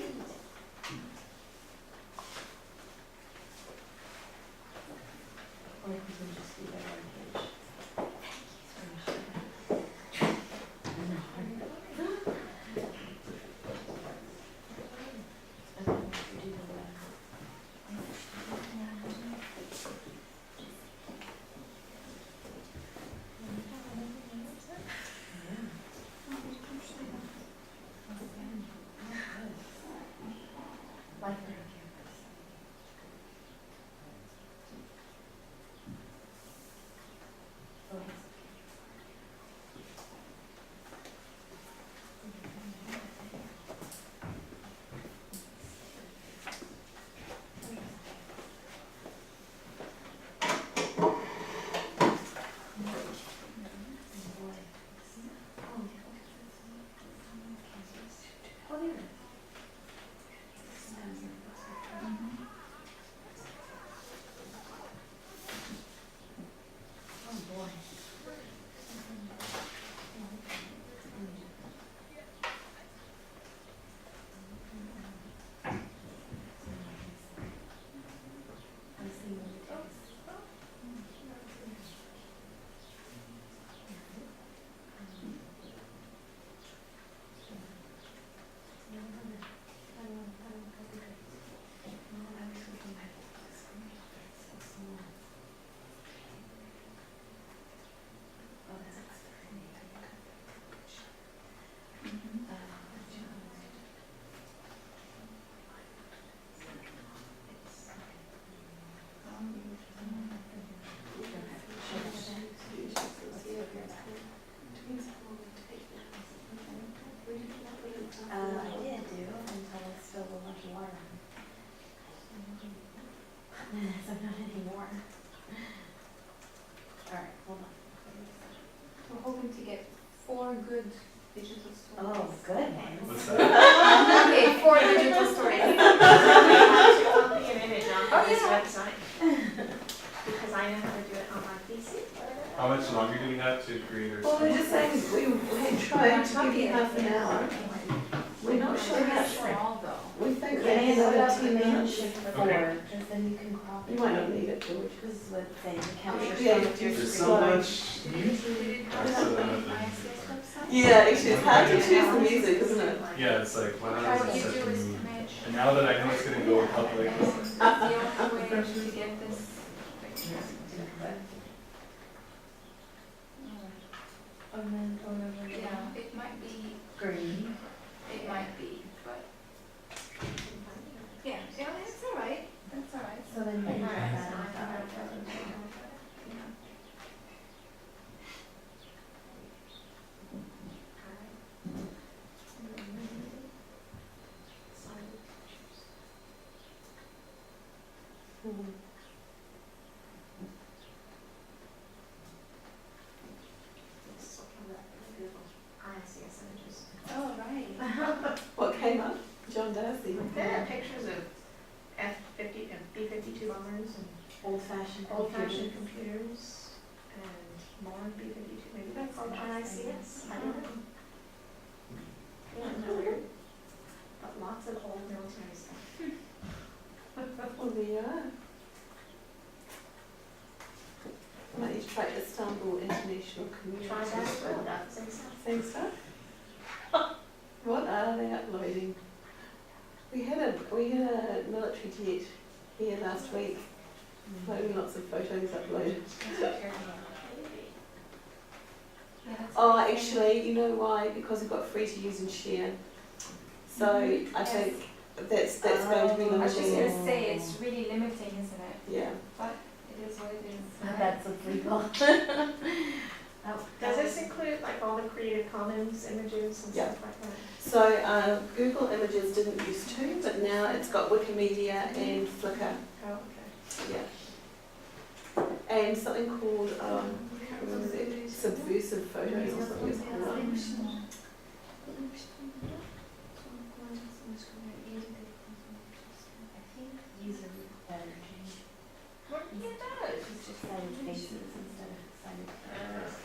C: Alright, hold on.
B: We're hoping to get 4 good digital stories.
C: Oh, goodness.
F: What's that?
B: Okay, 4 digital stories.
C: I have to copy an image
B: Oh,
C: on this
B: yeah.
C: website. Because I know how to do it on my PC.
F: How much longer do we have to create our
A: Well, we're
F: story?
A: just saying, we had tried to give you half an hour. We're not sure how,
B: Small though.
A: we think
C: Can I
A: maybe
C: set
A: another
C: up
A: 10
C: the
A: minutes.
C: shift
F: Okay.
C: forward, because then you can crop it.
A: You might not need it, George.
C: This is what thing
A: Yeah,
C: captures
A: yeah,
C: some of your
F: There's
C: screen.
F: so much music.
A: Yeah, actually, it's hard to choose the music, isn't it?
F: Yeah, it's like, wow,
B: Try
F: this
B: what
F: is
B: you
F: such
B: do
F: a
B: is
F: mood.
B: image.
F: And now that I know it's gonna go public,
B: The only way to get this.
C: And then over
B: Yeah, it might be,
C: green.
B: but yeah, it's alright. That's alright.
C: So then you can drop that on top. IICS images.
B: Oh, right.
A: What came up? John Darcy.
G: There are pictures of F-50 and B-52 bombers and
C: Old-fashioned
G: old-fashioned computers and modern B-52, maybe that's
C: From
G: interesting.
C: IICS?
G: I don't know. Yeah, no weird. But lots of old military stuff.
A: Well, there you are. Might need to try Istanbul International Community.
G: Try that as well, that's the same stuff.
A: Same stuff? What are they uploading? We had a military jet here last week, uploading lots of photos uploaded. Oh, actually, you know why? Because we've got free to use and share. So I think that's going to be
B: I was just
A: limiting.
B: gonna say, it's really limiting, isn't it?
A: Yeah.
B: But it is what it is.
C: That's what's legal.
G: Does this include like all the Creative Commons images and
A: Yeah.
G: stuff like that?
A: So Google Images didn't used to, but now it's got Wikimedia and Flickr.
G: Oh, okay.
A: Yeah. And something called, I can't remember that, Subversive Photos or something it's called.
C: I think these are better changed.
B: It does.
C: It's just cited faces instead of cited characters.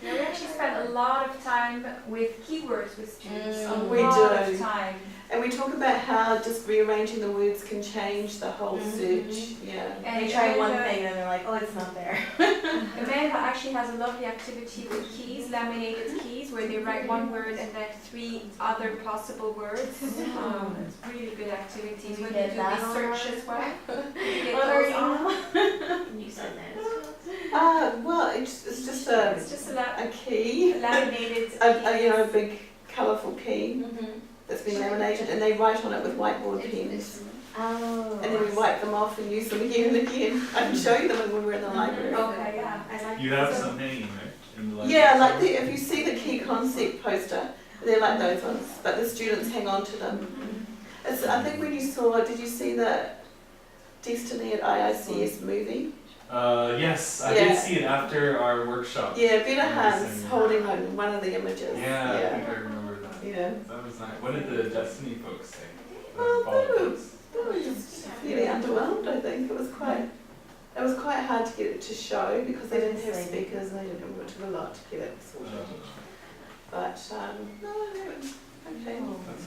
B: Yeah, we actually spend a lot of time with keywords with students. A
A: We
B: lot
A: do.
B: of time.
A: And we talk about how just rearranging the words can change the whole search. Yeah.
B: And
C: They try one
B: Amanda-
C: thing and they're like, oh, it's not there.
B: Amanda actually has a lovely activity with keys, laminated keys, where they write one word and then 3 other possible words. It's really good activities when they do
C: that
B: research as well. You get
C: What are
B: those
C: you
B: on.
G: Can you send that?
A: Well, it's just
B: It's
A: a
B: just a
A: key,
B: laminated
A: a big colourful key that's been laminated, and they write on it with whiteboard pens.
C: Oh.
A: And then we wipe them off and use them again and again. I can show you them when we're in the library.
B: Okay, yeah.
C: I like
F: You have some hanging, right? In the library?
A: Yeah, like if you see the key concept poster, they're like those ones, but the students hang on to them. I think when you saw, did you see the Destiny at IICS movie?
F: Yes, I
A: Yeah.
F: did see it after our workshop.
A: Yeah, Better Hans
F: Amazing.
A: holding on one of the images.
F: Yeah, I think I remember that.
A: Yeah.
F: That was nice. What did the Destiny folks say? The
A: Well,
F: politics?
A: they were just really underwhelmed, I think. It was quite hard to get it to show because they didn't have speakers and they didn't do a lot to get it sorted. But, no, okay.
F: That's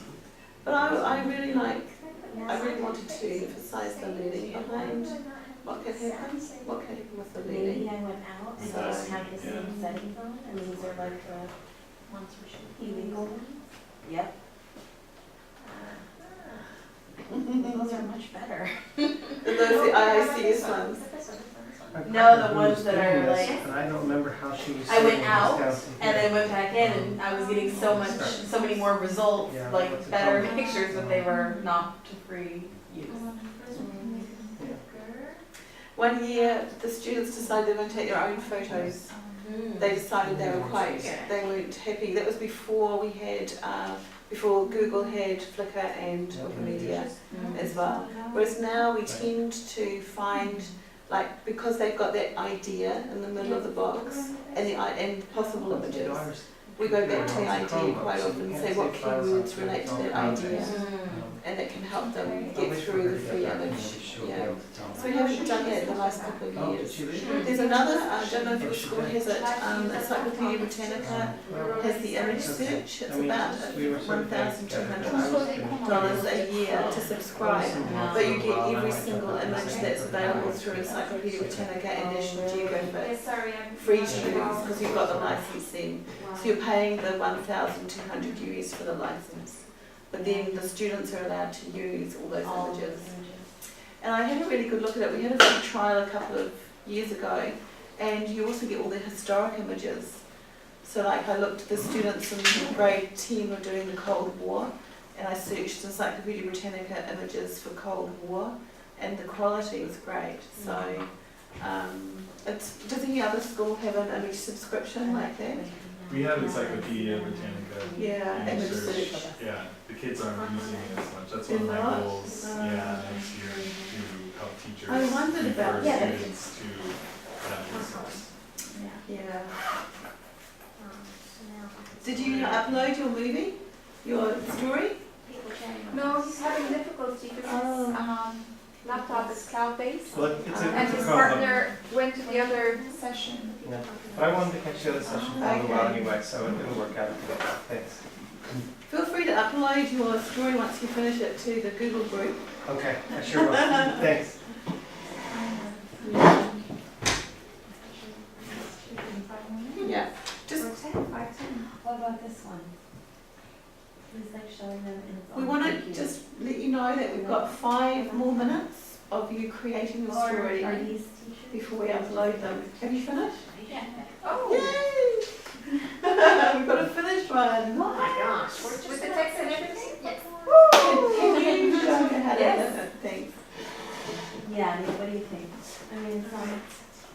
A: But I really wanted to emphasise the learning behind what can happen with the
C: Maybe
A: learning.
C: I went out and
F: So,
C: just have the
F: yeah.
C: same settings on, and these are like the ones which are illegal ones. Yep. Those are much better.
A: Those are the IICS ones.
C: No, the ones that are
E: Doing
C: like,
E: this, And I don't remember how she was.
C: I went
E: saying this
C: out,
E: down to
C: and
E: here.
C: then went back in, and I was getting so many more results,
E: Yeah,
C: like
E: what's it
C: better
E: called?
C: pictures, but they were not to free use.
A: One year, the students decided they were going to take their own photos. They decided they weren't happy. That was before we had, before Google had Flickr and Wikimedia as well. Whereas now we tend to find like, because they've got that idea in the middle of the box and possible images, we go back to the idea quite often and say what keywords relate to that idea, and it can help them get through the free image. Yeah. So we haven't done that in the last couple of years. There's another, I don't know if your school has it, Encyclopedia Britannica has the image search. It's about $1,200 a year to subscribe, but you get every single image that's available through Encyclopedia Britannica and National Geographic free to use because you've got the licensing. So you're paying the 1,200 US for the license, but then the students are allowed to use all those images. And I had a really good look at it. We had a free trial a couple of years ago, and you also get all the historic images. So like I looked, the students in grade 10 were doing the Cold War, and I searched Encyclopedia Britannica images for Cold War, and the quality was great. So does any other school have an image subscription like that?
F: We have Encyclopedia Britannica.
A: Yeah, image search.
F: Yeah, the kids aren't using it as much. That's one of
A: They're
F: my
A: not?
F: goals. Yeah, next year to help teachers
A: I wondered about
F: refer
A: that.
F: students to that resource.
A: Yeah. Did you upload your movie, your story?
B: No, he's having difficulty because his laptop is cloud-based,
E: Well, it's
B: and
E: a
B: his
E: problem.
B: partner went to the other session.
E: Yeah. But I wanted to catch the other session for a little while anyway, so it'll work out. Thanks.
A: Feel free to upload your story once you finish it to the Google group.
E: Okay, I sure will. Thanks.
A: Yeah. Just
C: What about this one? It's like showing them in
A: we want to just let you know that we've got 5 more minutes of you creating your story
C: Are these teachers?
A: before we upload them. Have you finished?
B: Yeah. Oh,
A: Yay! We've got a finished one.
C: Oh my gosh.
B: with the text and everything?
C: Yes.
A: Can you show me how to
B: Yes.
A: do it? Thanks.
C: Yeah, I mean, what do you think? I mean, it's not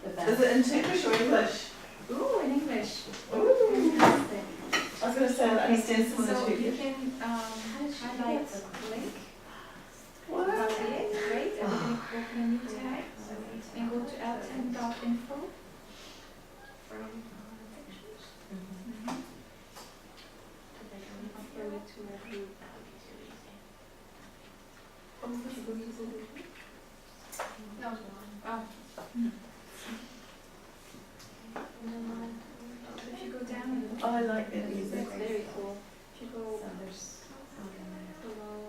C: the best.
A: Is it in Turkish or English?
B: Ooh, in English.
A: Ooh. I was going to say I understand some of the
B: So you
A: Turkish.
B: can highlight the link.
A: What?
B: Great, and then open a new tab and go to l10.info. No. Oh. If you go down,
A: I like that music.
B: it's very cool. If you go
C: So there's something there.
B: below,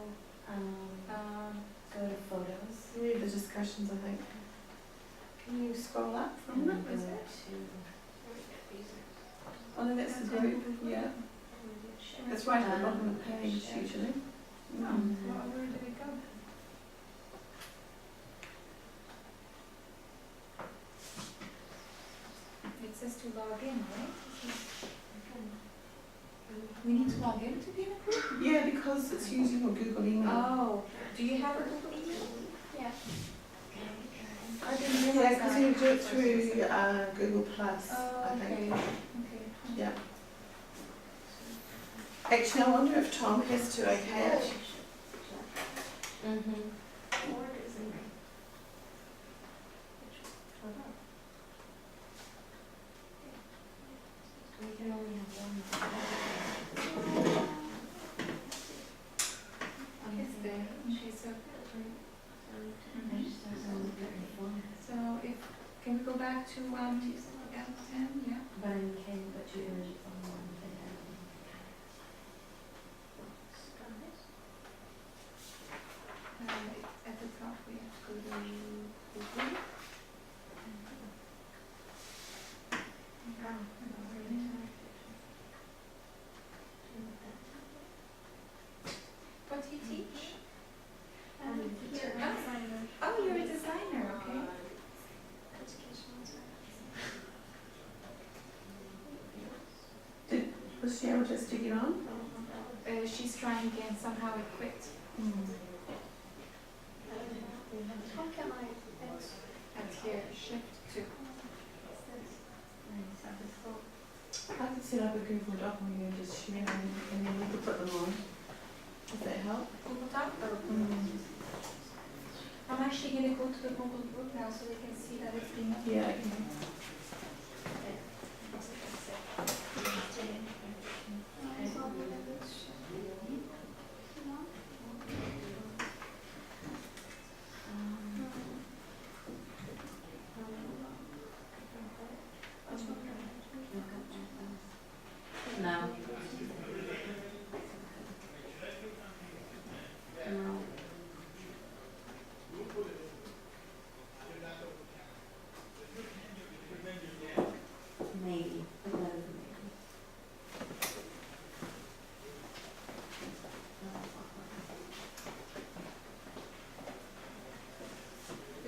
C: Go to photos.
A: Read the discussions, I think. Can you scroll up from
C: And
A: it?
C: then go to.
A: Oh, no, that's the group. Yeah. It's right at the bottom of the page, usually.
B: where did it go? It says to log in, right? We need to log in to be in a group?
A: Yeah, because it's using your Google email.
B: Oh, do you have a Google email? Yeah. I didn't
A: Yeah,
B: realize
A: because
B: that.
A: you do it through Google Plus,
B: Oh,
A: I
B: okay,
A: think.
B: okay.
A: Yeah. Actually, I wonder if Tom has to okay it.
C: Mm-hmm. We can only have one.
B: It's there. Okay, so, so if, can we go back to, L10, yeah?
C: But I can put 2 images on one thing.
B: At the top, we have to go to Google. What do you teach? Oh, you're a designer, okay.
A: Was she able to stick it on?
B: She's trying again, somehow it quit. How can I? That's here, shift 2.
A: I could set up a Google Doc and you just share them and then we could put them on. Does that help?
B: Google Doc? I'm actually going to go to the Google group now so they can see that it's being uploaded.
A: Yeah, okay.
C: No. No. Maybe. But that is a maybe.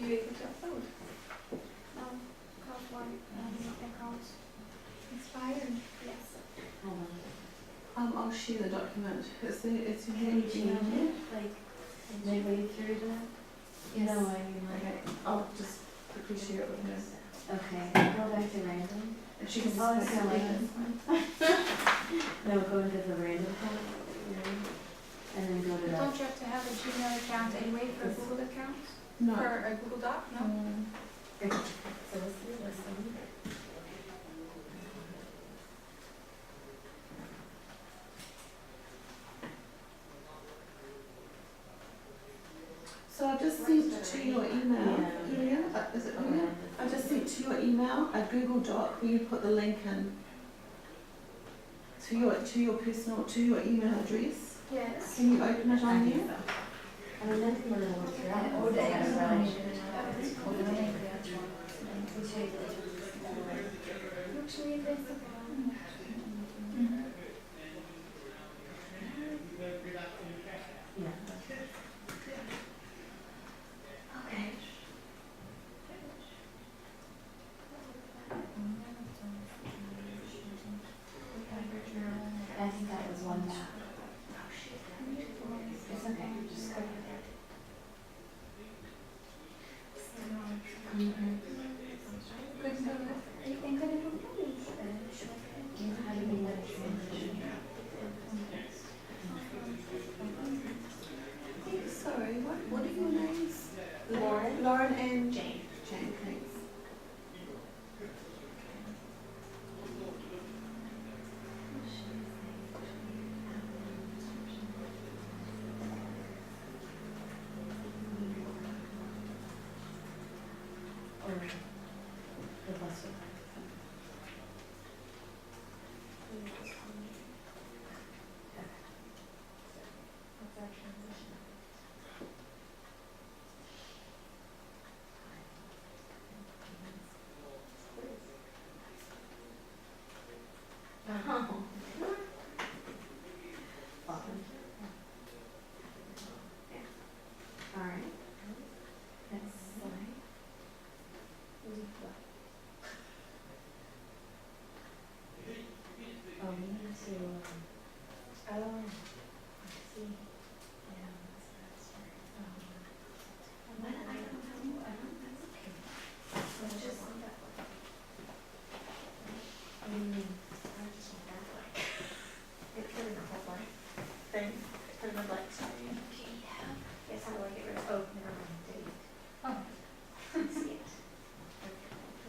B: Were you able to upload? No, account one, account expired. Yes.
C: Hold on.
A: I'll share the document. It's
C: Can you change it, like, midway through the?
A: Yes.
C: No, I mean, like.
A: Okay, I'll just quickly share it with her.
C: Okay, go back to random.
A: And she can just
C: Oh,
A: click
C: it's
A: the
C: not like
A: link.
C: this one. No, go into the random tab, and then go to that.
B: Don't you have to have a Gmail account anyway for a Google account?
A: No.
B: For a Google Doc? No?
C: So this is this one.
A: So I just sent to your email,
C: Yeah.
A: Julia, is it Julia? I just sent to your email a Google Doc where you put the link in to your personal, to your email address.
B: Yes.
A: Can you open it on there?
C: I mean, that's gonna work throughout.
B: Oh,
C: They have a
B: yeah.
C: relationship.
B: Actually, there's a
C: Yeah. Okay. I think that was one back. It's okay, just go ahead. Mm-hmm.
B: good to know. Are you going to do
C: How do you like transition?
A: Sorry, what are your names?
C: Lauren?
A: Lauren and
C: Jane.
A: Jane, thanks.
C: Or the bus will. What's our transition? Oh. Fun. All right. Next slide. Oh, we need to, oh, I see. Yeah, that's right. But I don't know, that's okay. Let's just want that way. I just want that way. It's really the whole life thing, for the light sorry. Yeah. Yes, how do I get rid of, oh, never mind, delete.
B: Oh.
C: See it.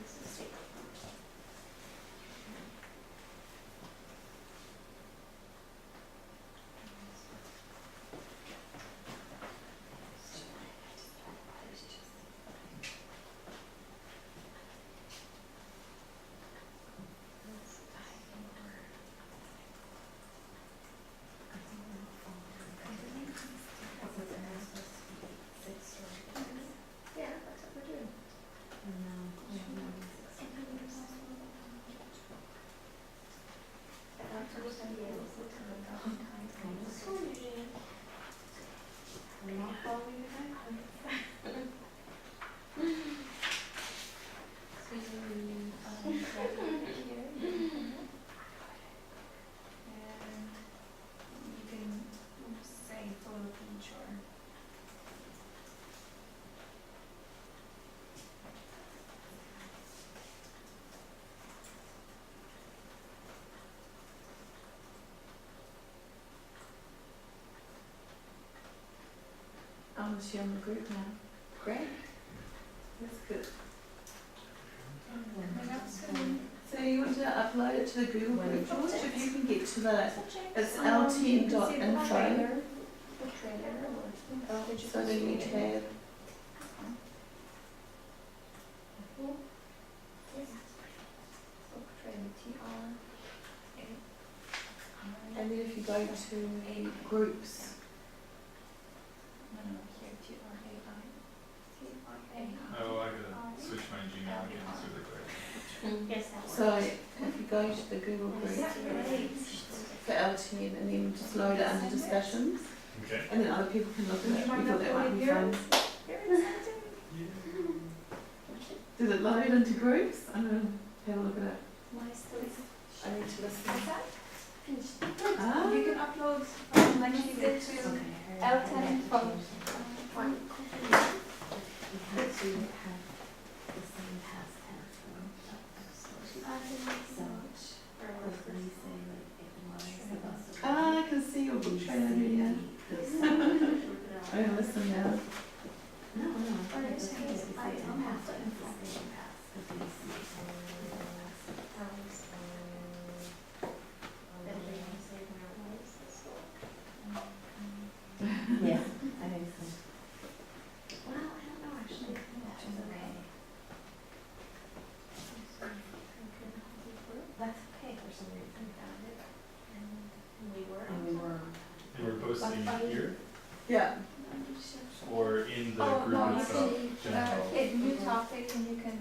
C: This is safe. Yeah, that's what we're doing. I'm not following the guidelines.
B: And you can say PhotoPeach or
A: I'm gonna share on the group now. Great. That's good.
B: Anything else?
A: So you want to upload it to the Google group, George? If you can get to the, it's
G: You can
A: lt.info.
G: see the trailer. The trailer.
A: So then you tab.
G: Book trailer, TR.
A: And then if you go to groups,
F: Oh, I gotta switch my Gmail again, it's really quick.
C: Yes, that
A: so
C: works.
A: if you go to the Google group
C: Great.
A: for LTN and then just load it under discussions,
F: Okay.
A: and then other people can look at it. We thought that might be fun. Did it load into groups? I'm gonna have a look at it. I need to listen. Ah,
B: You can upload like you did to L10 info.
C: We have to have the same past tense, so, like when you say like it was the bus.
A: I can see your book trailer here. I'm gonna listen now.
C: No, no.
B: Or you're saying
C: it's
B: it's
C: the
B: I
C: same
B: don't
C: past
B: have to
C: tense, the same past, 'cause we see yeah, I think so. Well, I don't know actually. That was okay. That's okay for some reason. Found it. And we were.
A: And we were.
F: And we're posting here,
A: Yeah.
F: or in the
B: Oh,
F: group
B: no, you
F: itself,
B: see,
F: general?
B: hit new topic and you can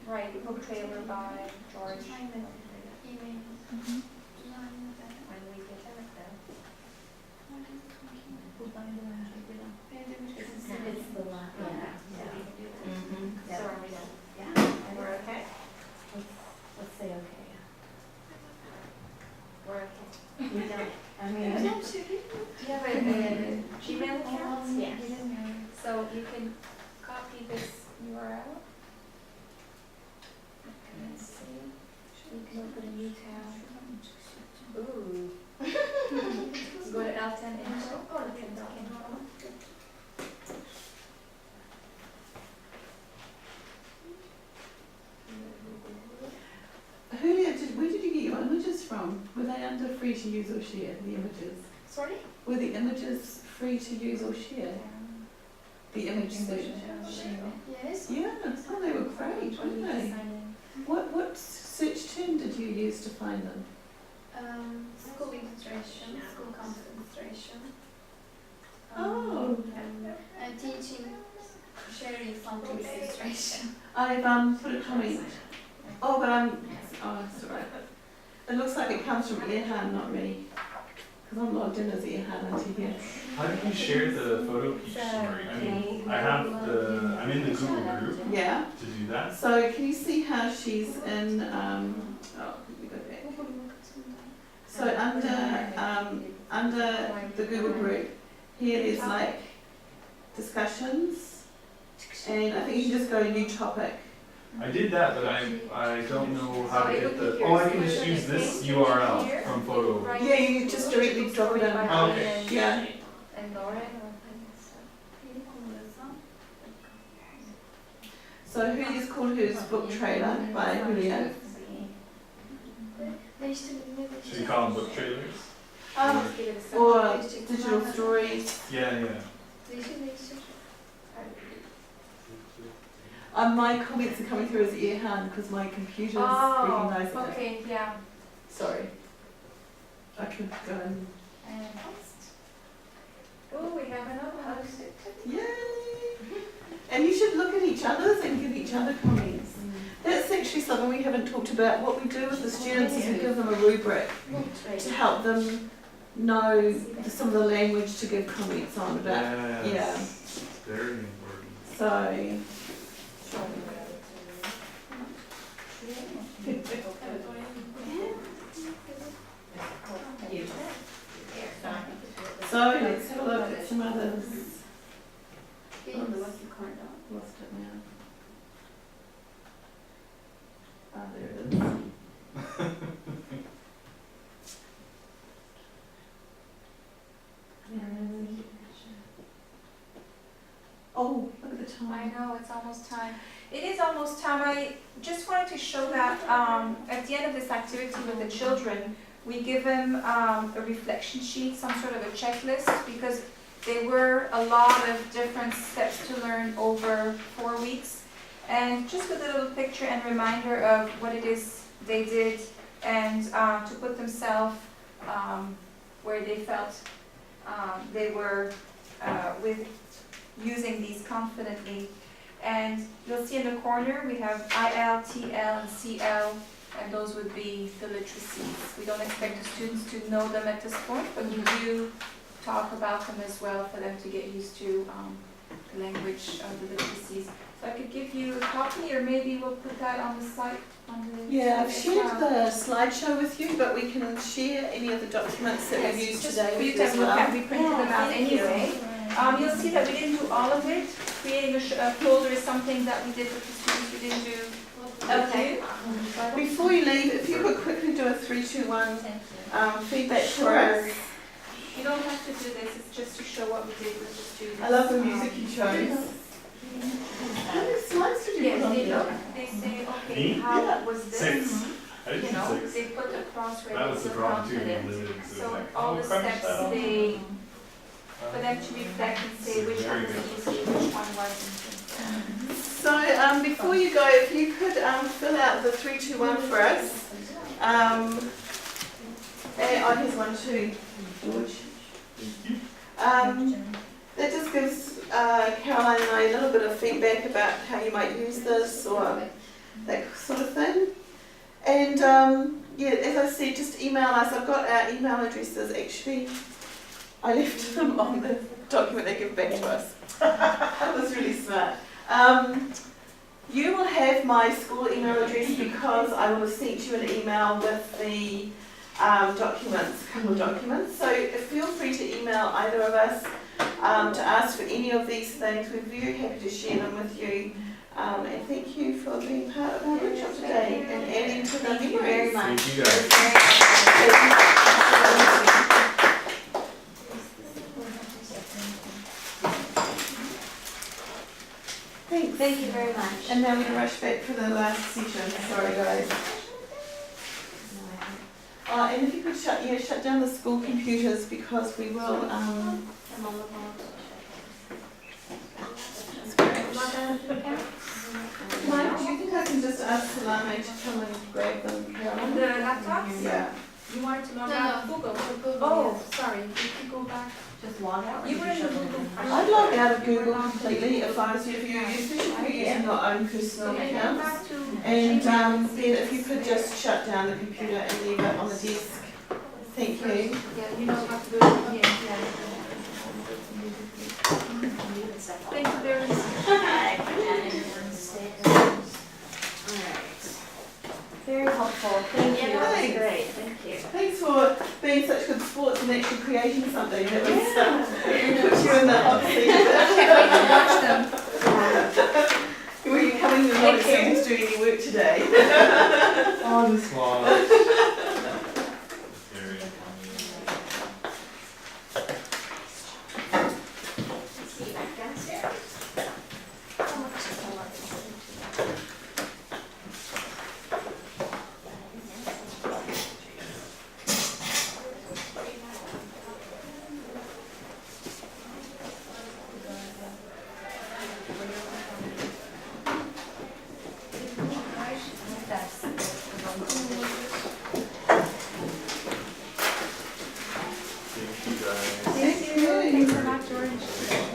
B: write book trailer by George.
C: When we get it though. It's the last, yeah. Mm-hmm. So are we done? Yeah. And we're okay? Let's say okay, yeah. We're okay. We don't, I mean.
B: Do you have a Gmail account?
C: Yes.
B: So you can copy this URL. Let's see. You can open a new tab.
C: Ooh.
B: Go to L10 info.
A: Where did you get your images from? Were they under free to use or share, the images?
B: Sorry?
A: Were the images free to use or share? The image search?
B: Yes.
A: Yeah, oh, they were great, weren't they? What search term did you use to find them?
B: School illustration, school content illustration.
A: Oh.
B: And teaching, sharing something illustration.
A: I've put a comment. Oh, but oh, that's all right. It looks like it comes from Earhan, not me. Because I'm logged in as Earhan into here.
F: How do you share the PhotoPeach story? I mean, I'm in the Google group
A: Yeah.
F: to do that.
A: So can you see how she's in, let me go back. So under the Google group, here there's like discussions. And I think you can just go new topic.
F: I did that, but I don't know how to get the, oh, I can just use this URL from Photo.
A: Yeah, you just directly drop it in.
F: Oh, okay.
A: Yeah.
B: And Lauren
A: So who is called whose book trailer by Julia?
F: Should we call them book trailers?
A: Or digital stories.
F: Yeah.
A: My comments are coming through as Earhan because my computer's recognising it.
B: Okay, yeah.
A: Sorry. I can go and
B: And post. Oh, we have another host.
A: yay! And you should look at each other's and give each other comments. That's actually something we haven't talked about. What we do with the students is we give them a rubric to help them know some of the language to give comments on about.
F: Yes. Very important.
A: So. So let's have a look at some others. Lost it now. Ah, there it is. Oh, look at the
B: know, it's almost time. It is almost time. I just wanted to show that at the end of this activity with the children, we give them a reflection sheet, some sort of a checklist, because there were a lot of different steps to learn over 4 weeks. And just with a little picture and reminder of what it is they did, and to put themselves where they felt they were with using these confidently. And you'll see in the corner we have IL, TL, and CL, and those would be the literacies. We don't expect the students to know them at this point, but we do talk about them as well for them to get used to the language of the literacies. So I could give you a copy, or maybe we'll put that on the site.
A: Yeah, I've
B: site
A: shared
B: as
A: the
B: well.
A: slideshow with you, but we can share any of the documents that we've used
B: Just
A: today
B: for you
A: with
B: to
A: you as
B: have a look at.
A: well.
B: We printed them out anyway. You'll see that we didn't do all of it. Creating a folder is something that we did with the students. We didn't do.
C: Okay.
A: Before you leave, if you could quickly do a 3, 2, 1 feedback for us.
B: You don't have to do this. It's just to show what we did with the students.
A: I love the music you chose. How many slides did you
B: Yes,
A: put on
B: they
A: there?
B: look. They say, okay,
F: Me?
B: how was this?
F: 6. I did
B: You know,
F: 6.
B: they put the cross
F: That was the
B: of
F: problem too,
B: confidence.
F: limited to
B: So
F: like,
B: all
F: oh,
B: the
F: crunch
B: steps
F: that on.
B: they, for them to reflect and say which one
F: Very
B: was
F: good.
B: easy, which one wasn't.
A: So before you go, if you could fill out the 3, 2, 1 for us. Here's 1, 2, George. That just gives Caroline and I a little bit of feedback about how you might use this or that sort of thing. And yeah, as I said, just email us. I've got our email addresses actually. I left them on the document they give back to us. That was really smart. You will have my school email address because I will have sent you an email with the documents, a couple of documents. So feel free to email either of us to ask for any of these things. We're very happy to share them with you. And thank you for being part of our workshop today and adding to the
C: Thank you very
A: memories.
C: much.
F: Thank you guys.
A: Thanks.
C: Thank you very much.
A: And now we rush back for the last session. Sorry guys. And if you could shut down the school computers because we will
C: I'm on the phone.
A: Mike, do you think I can just ask Salame to come and grab them, Caroline?
B: The laptops?
A: Yeah.
B: You wanted to log
C: No,
B: out of
C: no.
B: Google? Oh, sorry. You can go back.
C: Just log out?
B: You were in the Google.
A: I'd log out of Google completely if I was you, especially if you're using your own personal
B: Okay, go
A: accounts.
B: back to.
A: And then if you could just shut down the computer and leave it on the desk. Thank you.
B: Yeah, you know how to do it. Yeah. Thank you very much.
C: Very helpful. Thank you. That was
A: Thanks.
C: great. Thank you.
A: Thanks for being such good sports and actually creating something that was put you in the hot seat.
B: Can't wait to watch them.
A: Were you coming and not expecting to do any work today?
F: Oh, this was. Very funny.
C: See you back downstairs.
F: Thank you guys.
A: Thank you.
B: Thanks a lot, George.